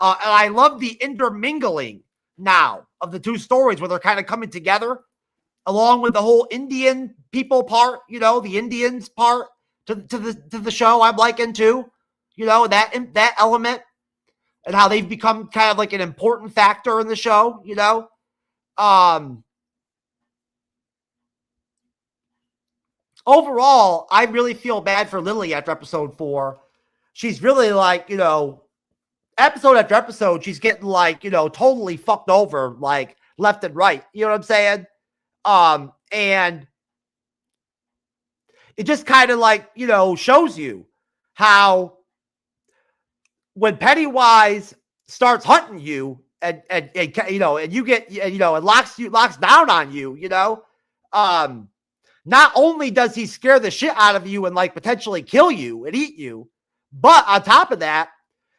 And I love the intermingling now of the two stories where they're kind of coming together, along with the whole Indian people part, you know, the Indians part to the show. I'm liking too, you know, that element and how they've become kind of like an important factor in the show, you know. Overall, I really feel bad for Lily after episode 4. She's really like, you know, episode after episode, she's getting like, you know, totally fucked over, like left and right. You know what I'm saying? And it just kind of like, you know, shows you how when Pennywise starts hunting you and you know, and you get, you know, and locks down on you, you know, not only does he scare the shit out of you and like potentially kill you and eat you, but on top of that,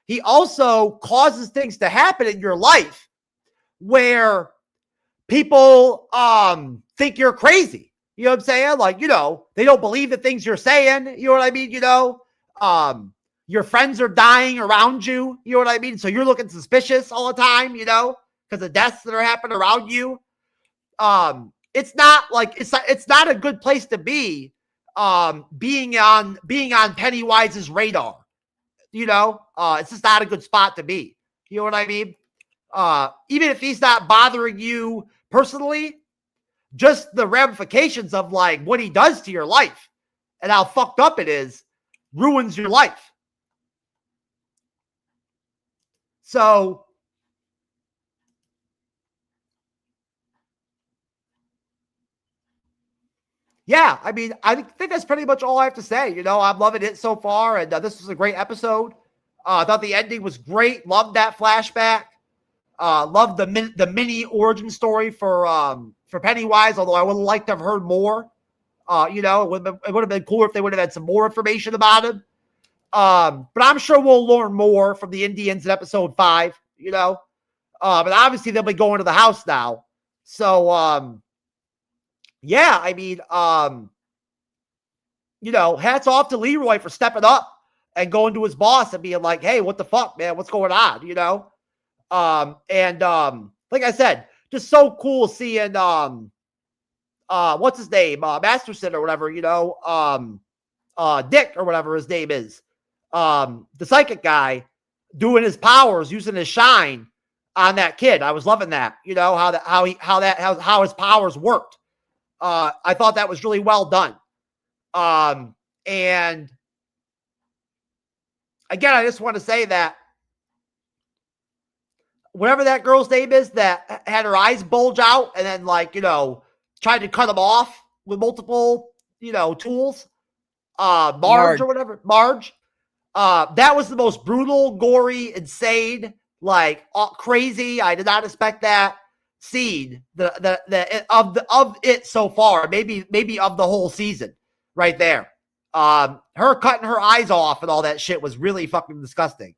he also causes things to happen in your life where people think you're crazy. You know what I'm saying? Like, you know, they don't believe the things you're saying. You know what I mean? You know, your friends are dying around you. You know what I mean? So you're looking suspicious all the time, you know, because of deaths that are happening around you. It's not like it's not a good place to be. Being on Pennywise's radar. You know, it's just not a good spot to be. You know what I mean? Even if he's not bothering you personally, just the ramifications of like what he does to your life and how fucked up it is ruins your life. So yeah, I mean, I think that's pretty much all I have to say. You know, I'm loving it so far, and this was a great episode. I thought the ending was great. Loved that flashback. Loved the mini origin story for Pennywise, although I would have liked to have heard more. You know, it would have been cooler if they would have had some more information about him. But I'm sure we'll learn more from the Indians in episode 5, you know. But obviously they'll be going to the house now. So yeah, I mean, you know, hats off to Leroy for stepping up and going to his boss and being like, hey, what the fuck, man? What's going on? You know? Like I said, just so cool seeing what's his name? Masterson or whatever, you know, Dick or whatever his name is. The psychic guy doing his powers, using his shine on that kid. I was loving that, you know, how his powers worked. I thought that was really well done. And again, I just want to say that whatever that girl's name is that had her eyes bulge out and then, like, you know, tried to cut them off with multiple, you know, tools. Marge or whatever. Marge. That was the most brutal, gory, insane, like crazy. I did not expect that scene of it so far. Maybe of the whole season right there. Her cutting her eyes off and all that shit was really fucking disgusting.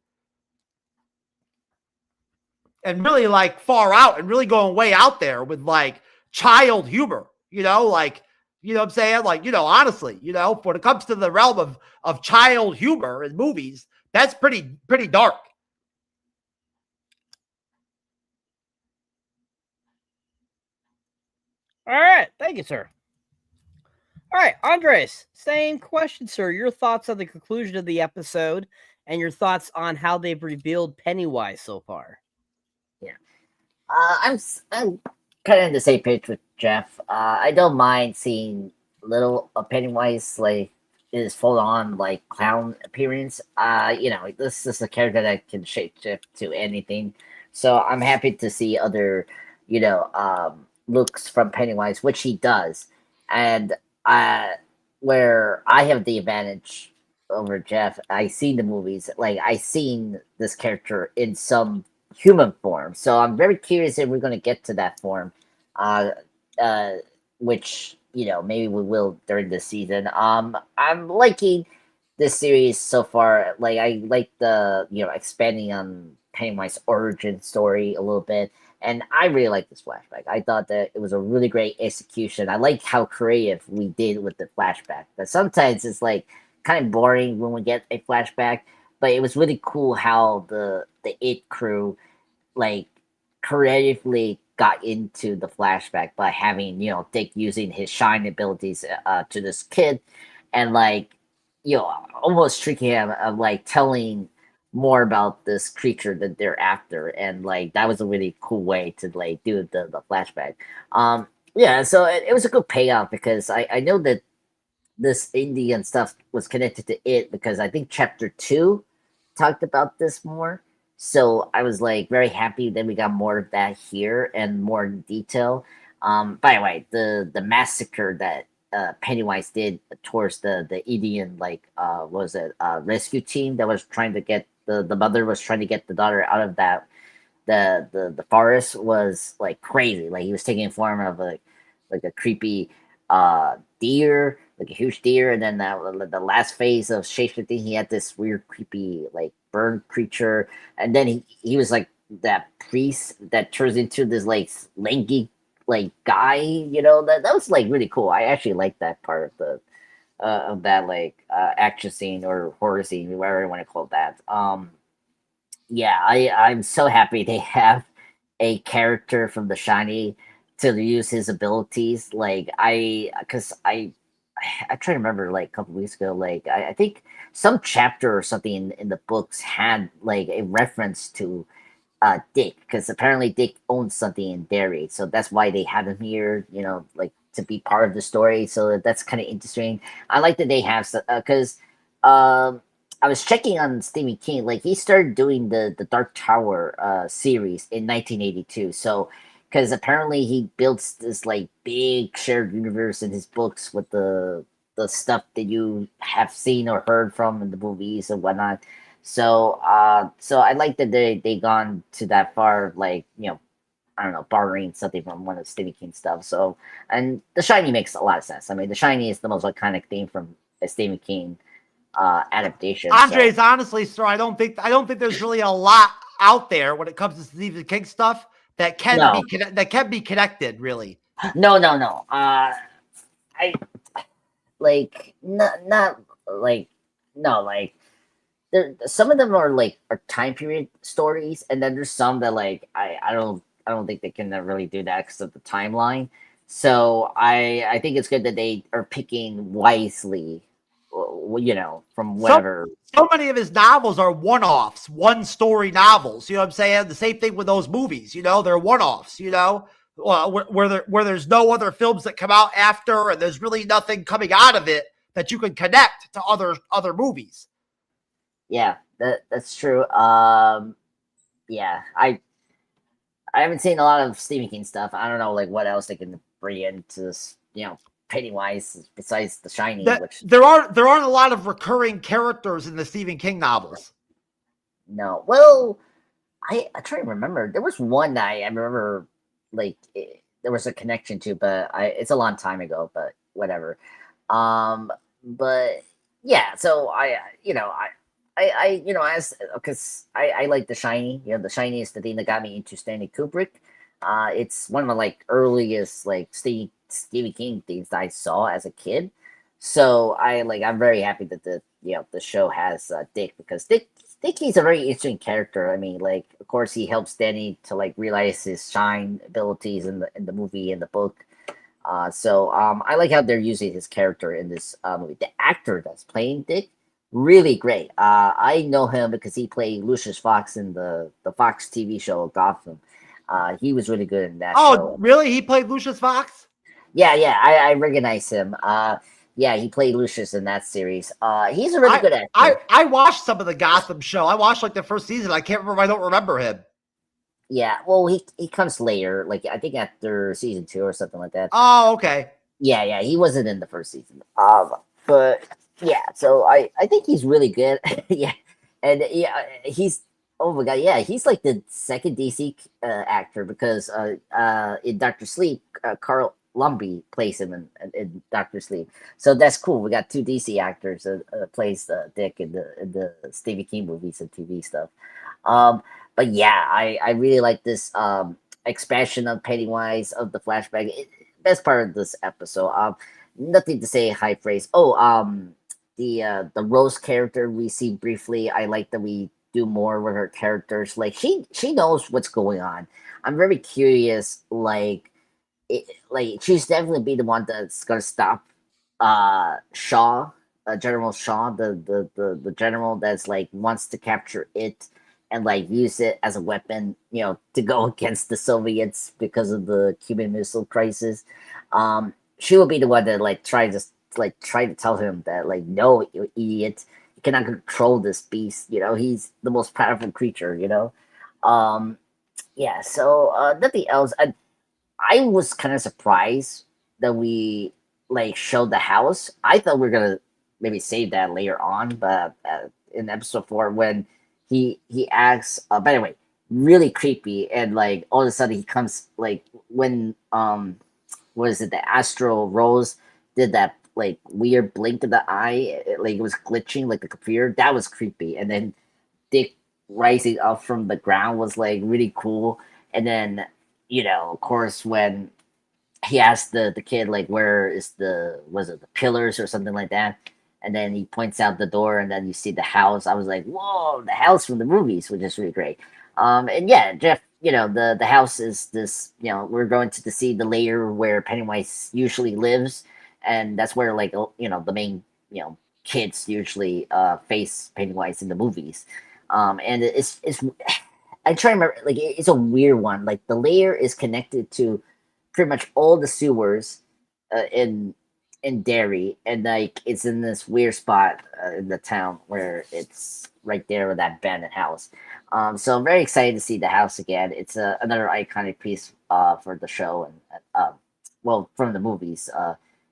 And really like far out and really going way out there with like child humor, you know, like, you know what I'm saying? Like, you know, honestly, you know, when it comes to the realm of child humor in movies, that's pretty dark. All right. Thank you, sir. All right, Andres, same question, sir. Your thoughts on the conclusion of the episode and your thoughts on how they've revealed Pennywise so far. Yeah. I'm kind of on the same page with Jeff. I don't mind seeing little Pennywise like his full on like clown appearance. You know, this is a character that can shapeshift to anything. So I'm happy to see other, you know, looks from Pennywise, which he does. And where I have the advantage over Jeff. I seen the movies. Like I seen this character in some human form. So I'm very curious if we're gonna get to that form. Uh, uh, which maybe we will during this season. I'm liking this series so far. Like I like the expanding on Pennywise origin story a little bit. And I really like this flashback. I thought that it was a really great execution. I like how creative we did with the flashback. But sometimes it's like kind of boring when we get a flashback. But it was really cool how the It crew like creatively got into the flashback by having Dick using his shine abilities to this kid, and like almost tricking him of like telling more about this creature that they're after, and like that was a really cool way to like do the flashback. Yeah, so it was a good payoff because I know that this Indian stuff was connected to it because I think chapter 2 talked about this more. So I was like very happy that we got more of that here and more in detail. By the way, the massacre that Pennywise did towards the Indian was it rescue team that was trying to get the mother was trying to get the daughter out of that the forest was like crazy. Like he was taking form of like a creepy deer, like a huge deer, and then the last phase of shapeshifting, he had this weird creepy like bird creature, and then he was like that priest that turns into this like lanky like guy. That was like really cool. I actually liked that part of that like action scene or horror scene, whatever you want to call that. Yeah, I'm so happy they have a character from The Shiny to use his abilities. Like because I try to remember like a couple weeks ago, like I think some chapter or something in the books had like a reference to Dick, because apparently Dick owns something in Derry, so that's why they had him here, like to be part of the story. So that's kind of interesting. I like that they have because I was checking on Stephen King, like he started doing the Dark Tower series in 1982. So because apparently he builds this like big shared universe in his books with the stuff that you have seen or heard from in the movies and whatnot. So so I like that they gone to that far, like I don't know, borrowing something from one of Stephen King stuff. So, and The Shiny makes a lot of sense. I mean, The Shiny is the most iconic theme from a Stephen King adaptation. Andres, honestly, sir, I don't think there's really a lot out there when it comes to Stephen King stuff that can be connected. Really, no. I like not like no like there. Some of them are time period stories, and then there's some that like I don't think they can really do that because of the timeline. So I think it's good that they are picking wisely, from whatever. So many of his novels are one-offs, one-story novels. You know what I'm saying? The same thing with those movies. They're one-offs. Where there's no other films that come out after, and there's really nothing coming out of it that you can connect to other movies. Yeah, that's true. Yeah, I haven't seen a lot of Stephen King stuff. I don't know like what else they can bring into this, Pennywise besides The Shining. There aren't a lot of recurring characters in the Stephen King novels. No, well, I try to remember. There was one that I remember, like there was a connection to, but it's a long time ago. But whatever. But yeah, so I because I like The Shiny. The Shiny is the thing that got me into Stanley Kubrick. It's one of my like earliest like Stephen King things that I saw as a kid. So I'm very happy that the show has Dick, because Dick he's a very interesting character. I mean, like of course he helps Danny to like realize his shine abilities in the movie and the book. So I like how they're using his character in this movie. The actor that's playing Dick, really great. I know him because he played Lucius Fox in the Fox TV show Gotham. He was really good in that show. Oh, really? He played Lucius Fox? Yeah, I recognize him. Yeah, he played Lucius in that series. He's a really good actor. I watched some of the Gotham show. I watched like the first season. I can't remember. I don't remember him. Yeah, well, he comes later, like I think after season 2 or something like that. Oh, okay. Yeah, he wasn't in the first season. But Yeah, so I think he's really good. Yeah, and yeah, he's oh my god, yeah, he's like the second DC actor because in Doctor Sleep, Carl Lumbly plays him in Doctor Sleep. So that's cool. We got two DC actors plays Dick in the Stephen King movies and TV stuff. But yeah, I really like this expansion of Pennywise of the flashback. Best part of this episode. Nothing to say high praise. Oh, the Rose character we see briefly. I like that we do more with her characters. Like she knows what's going on. I'm very curious. Like she's definitely be the one that's gonna stop Shaw, General Shaw, the general that's like wants to capture it and like use it as a weapon, to go against the Soviets because of the Cuban Missile Crisis. She will be the one that like try to tell him that like no, you idiot, you cannot control this beast. He's the most powerful creature. Yeah. So nothing else. I was kind of surprised that we like showed the house. I thought we are gonna maybe save that later on, but in episode 4 when he asks. By the way, really creepy, and like all of a sudden he comes like when what is it? The Astral Rose did that like weird blink of the eye, like it was glitching like the computer. That was creepy, and then Dick rising up from the ground was like really cool, and then of course, when he asked the kid like where is the pillars or something like that, and then he points out the door, and then you see the house. I was like, whoa, the house from the movies, which is really great. And yeah, Jeff, the house is this. We're going to see the layer where Pennywise usually lives, and that's where like the main kids usually face Pennywise in the movies. And it's I try to remember, like it's a weird one. Like the layer is connected to pretty much all the sewers in Derry, and like it's in this weird spot in the town where it's right there with that abandoned house. So I'm very excited to see the house again. It's another iconic piece for the show and well from the movies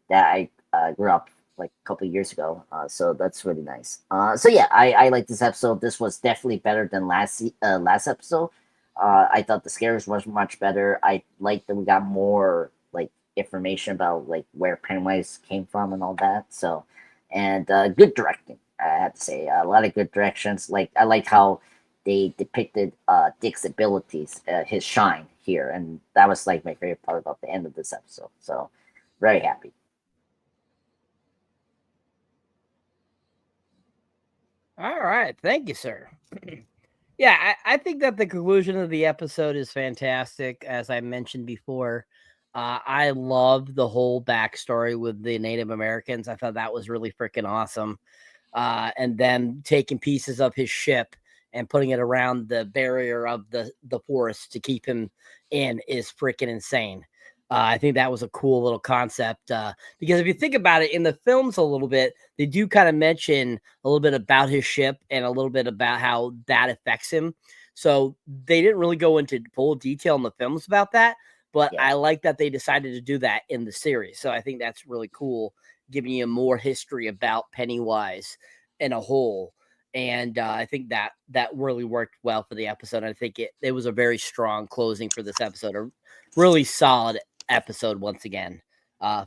that I grew up like a couple of years ago. So that's really nice. So yeah, I like this episode. This was definitely better than last episode. I thought the scares was much better. I like that we got more like information about like where Pennywise came from and all that. So, and good directing. I have to say a lot of good directions. Like I like how they depicted Dick's abilities, his shine here, and that was like my favorite part about the end of this episode. So, very happy. All right. Thank you, sir. Yeah, I think that the conclusion of the episode is fantastic. As I mentioned before, I loved the whole backstory with the Native Americans. I thought that was really freaking awesome. And then taking pieces of his ship and putting it around the barrier of the forest to keep him in is freaking insane. I think that was a cool little concept because if you think about it in the films a little bit, they do kind of mention a little bit about his ship and a little bit about how that affects him. So they didn't really go into full detail in the films about that, but Yeah. I like that they decided to do that in the series. So I think that's really cool, giving you more history about Pennywise in a whole. And I think that really worked well for the episode. I think it was a very strong closing for this episode, a really solid episode once again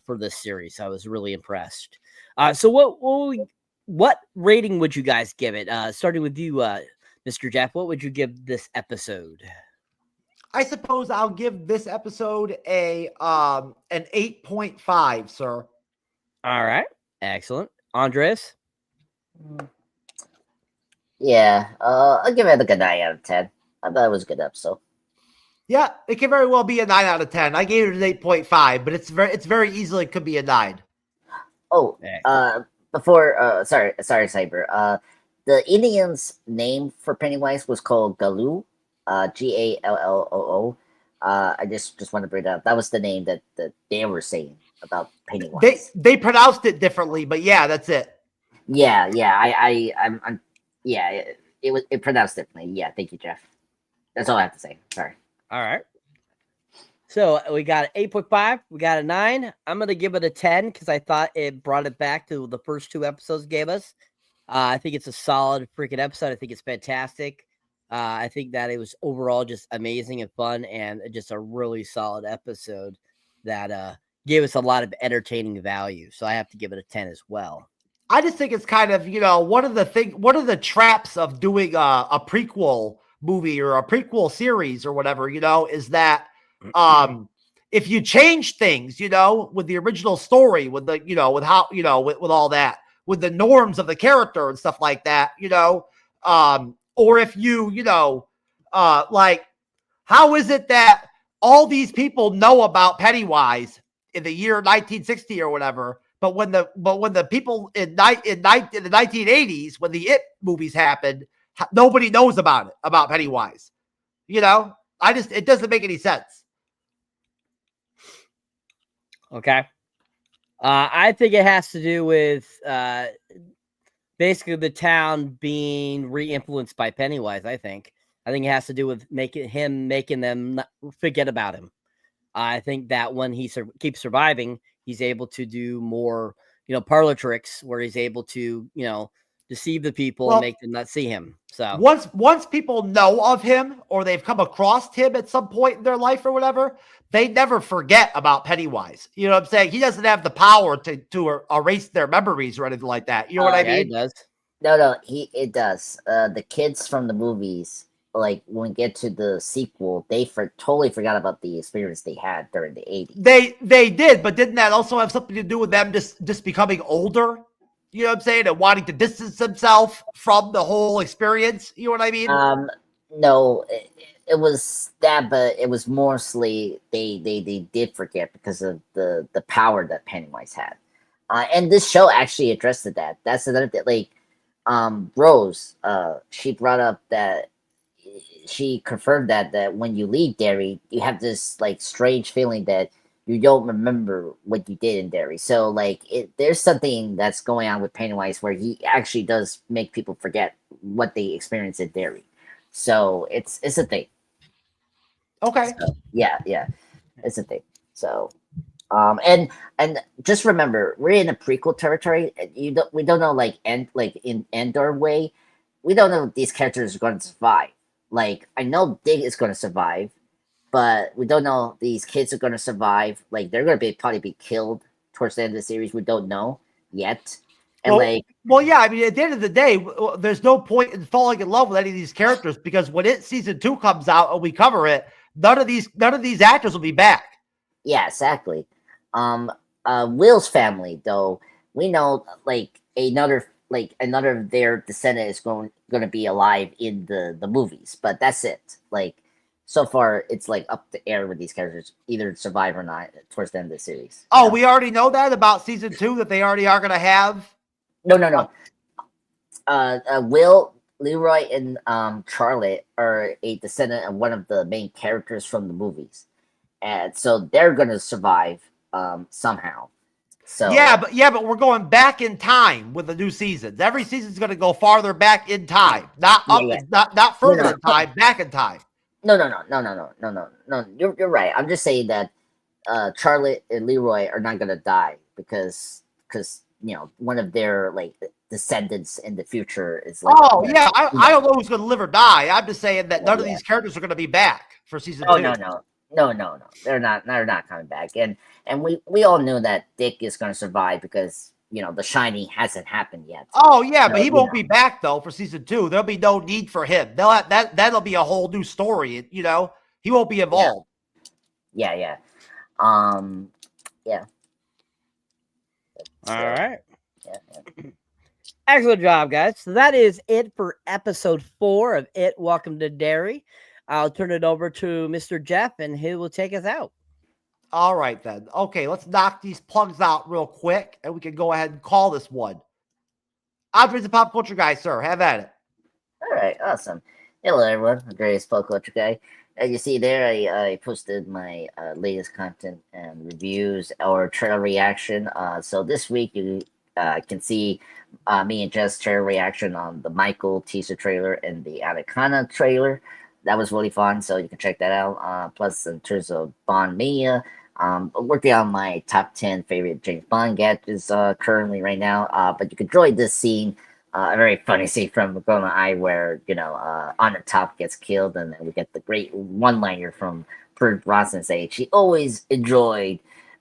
for this series. I was really impressed. So what rating would you guys give it? Starting with you, Mr. Jeff, what would you give this episode? I suppose I'll give this episode an 8.5, sir. All right, excellent. Andres? Yeah, I'll give it like a 9 out of 10. I thought it was a good episode. Yeah, it can very well be a 9 out of 10. I gave it an 8.5, but it's very easily could be a 9. Oh, before sorry, Cyber. The Indians' name for Pennywise was called Galoo, Galloo. I just want to bring that up. That was the name that they were saying about Pennywise. They pronounced it differently, but yeah, that's it. Yeah, I'm yeah, it pronounced differently. Yeah, thank you, Jeff. That's all I have to say. Sorry. All right. So we got an 8.5, we got a 9. I'm gonna give it a 10 because I thought it brought it back to the first 2 episodes gave us. I think it's a solid freaking episode. I think it's fantastic. I think that it was overall just amazing and fun, and just a really solid episode that gave us a lot of entertaining value. So I have to give it a 10 as well. I just think it's kind of, one of the traps of doing a prequel movie or a prequel series or whatever, is that if you change things, with the original story, with the, with how, with all that, with the norms of the character and stuff like that, or if you, like, how is it that all these people know about Pennywise in the year 1960 or whatever, but when the people in the 1980s, when the It movies happened, nobody knows about Pennywise. It doesn't make any sense. Okay. I think it has to do with basically the town being re-influenced by Pennywise. I think it has to do with making them forget about him. I think that when he keeps surviving, he's able to do more, parlor tricks where he's able to, deceive the people and make them not see him. So once people know of him or they've come across him at some point in their life or whatever, they never forget about Pennywise. You know what I'm saying? He doesn't have the power to erase their memories or anything like that. You know what I mean? It does. No, it does. The kids from the movies, like when we get to the sequel, they totally forgot about the experience they had during the 80s. They did, but didn't that also have something to do with them just becoming older? You know what I'm saying? And wanting to distance themselves from the whole experience. You know what I mean? No, it was that, but it was mostly they did forget because of the power that Pennywise had. And this show actually addressed that. That's another thing. Like, Rose, she brought up that she confirmed that when you leave Derry, you have this like strange feeling that you don't remember what you did in Derry. So like there's something that's going on with Pennywise where he actually does make people forget what they experienced in Derry. So it's a thing. Okay. So, yeah, it's a thing. So, and just remember, we're in a prequel territory. We don't know like in Endor way, we don't know if these characters are going to survive. Like I know Dig is going to survive, but we don't know if these kids are going to survive. Like they're going to probably be killed towards the end of the series. We don't know yet. And yeah, I mean, at the end of the day, there's no point in falling in love with any of these characters because when season 2 comes out and we cover it, none of these actors will be back. Yeah, exactly. Will's family, though, we know like another of their descendant is going to be alive in the movies, but that's it. Like so far, it's like up the air with these characters, either survive or not towards the end of the series. Oh, we already know that about season 2 that they already are going to have. No. Will, Leroy, and Charlotte are a descendant of one of the main characters from the movies, and so they're going to survive somehow. So yeah, but we're going back in time with the new seasons. Every season's going to go farther back in time, not up, not further in time, back in time. No. You're right. I'm just saying that Charlotte and Leroy are not going to die because one of their like descendants in the future is like. Oh yeah, I don't know who's going to live or die. I'm just saying that none of these characters are going to be back for season 2. No. They're not coming back. And we all knew that Dick is going to survive because the Shining hasn't happened yet. Oh yeah, but he won't be back though for season 2. There'll be no need for him. That'll be a whole new story. He won't be involved. Yeah. Yeah. All right. Yeah. Excellent job, guys. So that is it for episode 4 of It. Welcome to Derry. I'll turn it over to Mr. Jeff, and he will take us out. All right, then. Okay, let's knock these plugs out real quick, and we can go ahead and call this one. Andre's the pop culture guy, sir. Have at it. All right, awesome. Hello, everyone. I'm Dre's pop culture guy. As you see there, I posted my latest content and reviews or trailer reaction. So this week, you can see me and Jeff's trailer reaction on the Michael teaser trailer and the Anaconda trailer. that was really fun, so you can check that out. Plus, in terms of Bond Mania, working on my top 10 favorite James Bond gadgets currently right now. But you can enjoy this scene, a very funny scene from GoldenEye where, on the top gets killed, and then we get the great one-liner from Bert Brosnan saying she always enjoyed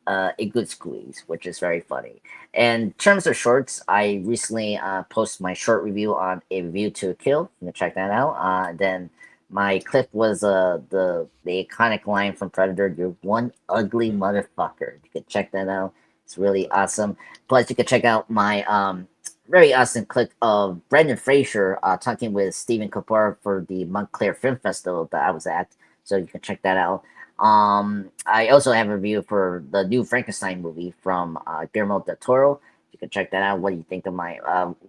a good squeeze, which is very funny. And in terms of shorts, I recently posted my short review on A Review to a Kill. You can check that out. Then my clip was the iconic line from Predator, "You're one ugly motherfucker." You can check that out. It's really awesome. Plus, you can check out my very awesome clip of Brendan Fraser talking with Stephen Colbert for the Montclair Film Festival that I was at. So you can check that out. I also have a review for the new Frankenstein movie from Guillermo del Toro. You can check that out. What do you think of my?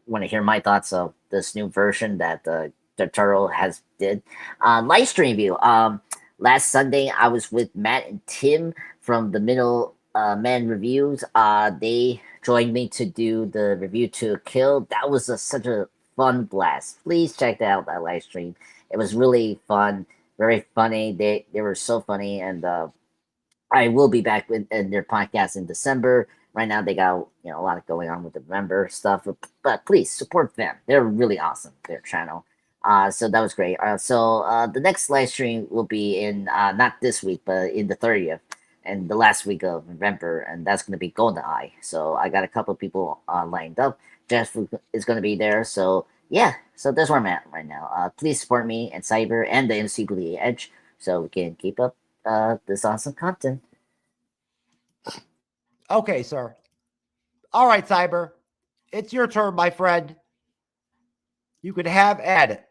Want to hear my thoughts of this new version that del Toro has did? Live stream review. Last Sunday I was with Matt and Tim from the Middle Men Reviews. They joined me to do the review to Kill. That was such a fun blast. Please check that out, that live stream. It was really fun. Very funny. They were so funny, and I will be back in their podcast in December. Right now, they got a lot going on with the member stuff, but please support them. They're really awesome. Their channel. So that was great. So the next live stream will be in not this week, but in the 30th and the last week of November, and that's going to be GoldenEye. So I got a couple of people lined up. Jeff is going to be there. So yeah, so that's where I'm at right now. Please support me and Cyber and the MC Bleeding Edge so we can keep up this awesome content. Okay, sir. All right, Cyber. It's your turn, my friend. You could have at it.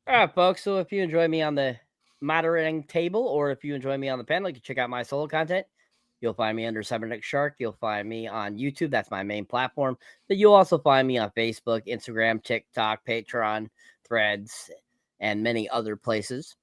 All right, folks. So if you enjoy me on the moderating table, or if you enjoy me on the panel, you can check out my solo content. You'll find me under Cyberneticshark. You'll find me on YouTube. That's my main platform. But you'll also find me on Facebook, Instagram, TikTok, Patreon, Threads, and many other places.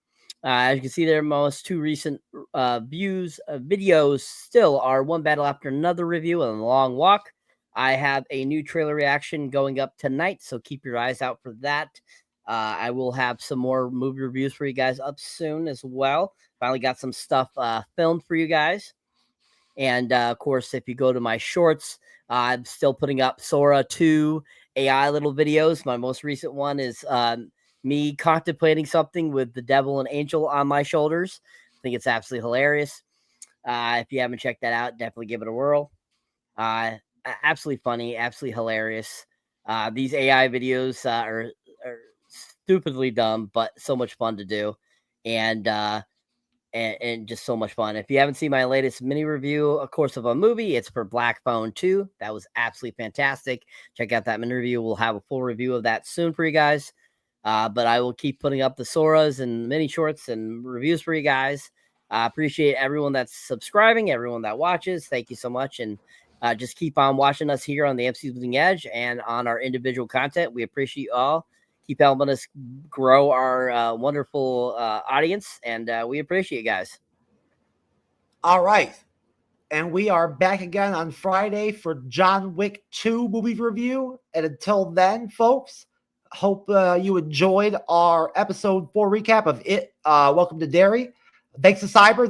As you can see there, most two recent videos still are One Battle After Another review and a Long Walk. I have a new trailer reaction going up tonight, so keep your eyes out for that. I will have some more movie reviews for you guys up soon as well. Finally got some stuff filmed for you guys. And, of course, if you go to my shorts, I'm still putting up Sora 2 AI little videos. My most recent one is me contemplating something with the devil and angel on my shoulders. I think it's absolutely hilarious. If you haven't checked that out, definitely give it a whirl. Absolutely funny, absolutely hilarious. These AI videos are stupidly dumb, but so much fun to do. And just so much fun. If you haven't seen my latest mini review, of course, of a movie, it's for Black Phone 2. That was absolutely fantastic. Check out that mini review. We'll have a full review of that soon for you guys. But I will keep putting up the Soras and mini shorts and reviews for you guys. I appreciate everyone that's subscribing, everyone that watches. Thank you so much. And just keep on watching us here on the MCU'S Bleeding Edge and on our individual content. We appreciate you all. Keep helping us grow our wonderful audience, and we appreciate you guys. All right. And we are back again on Friday for John Wick 2 movie review. And until then, folks, hope you enjoyed our episode 4 recap of it. Welcome to Derry. Thanks to Cyber.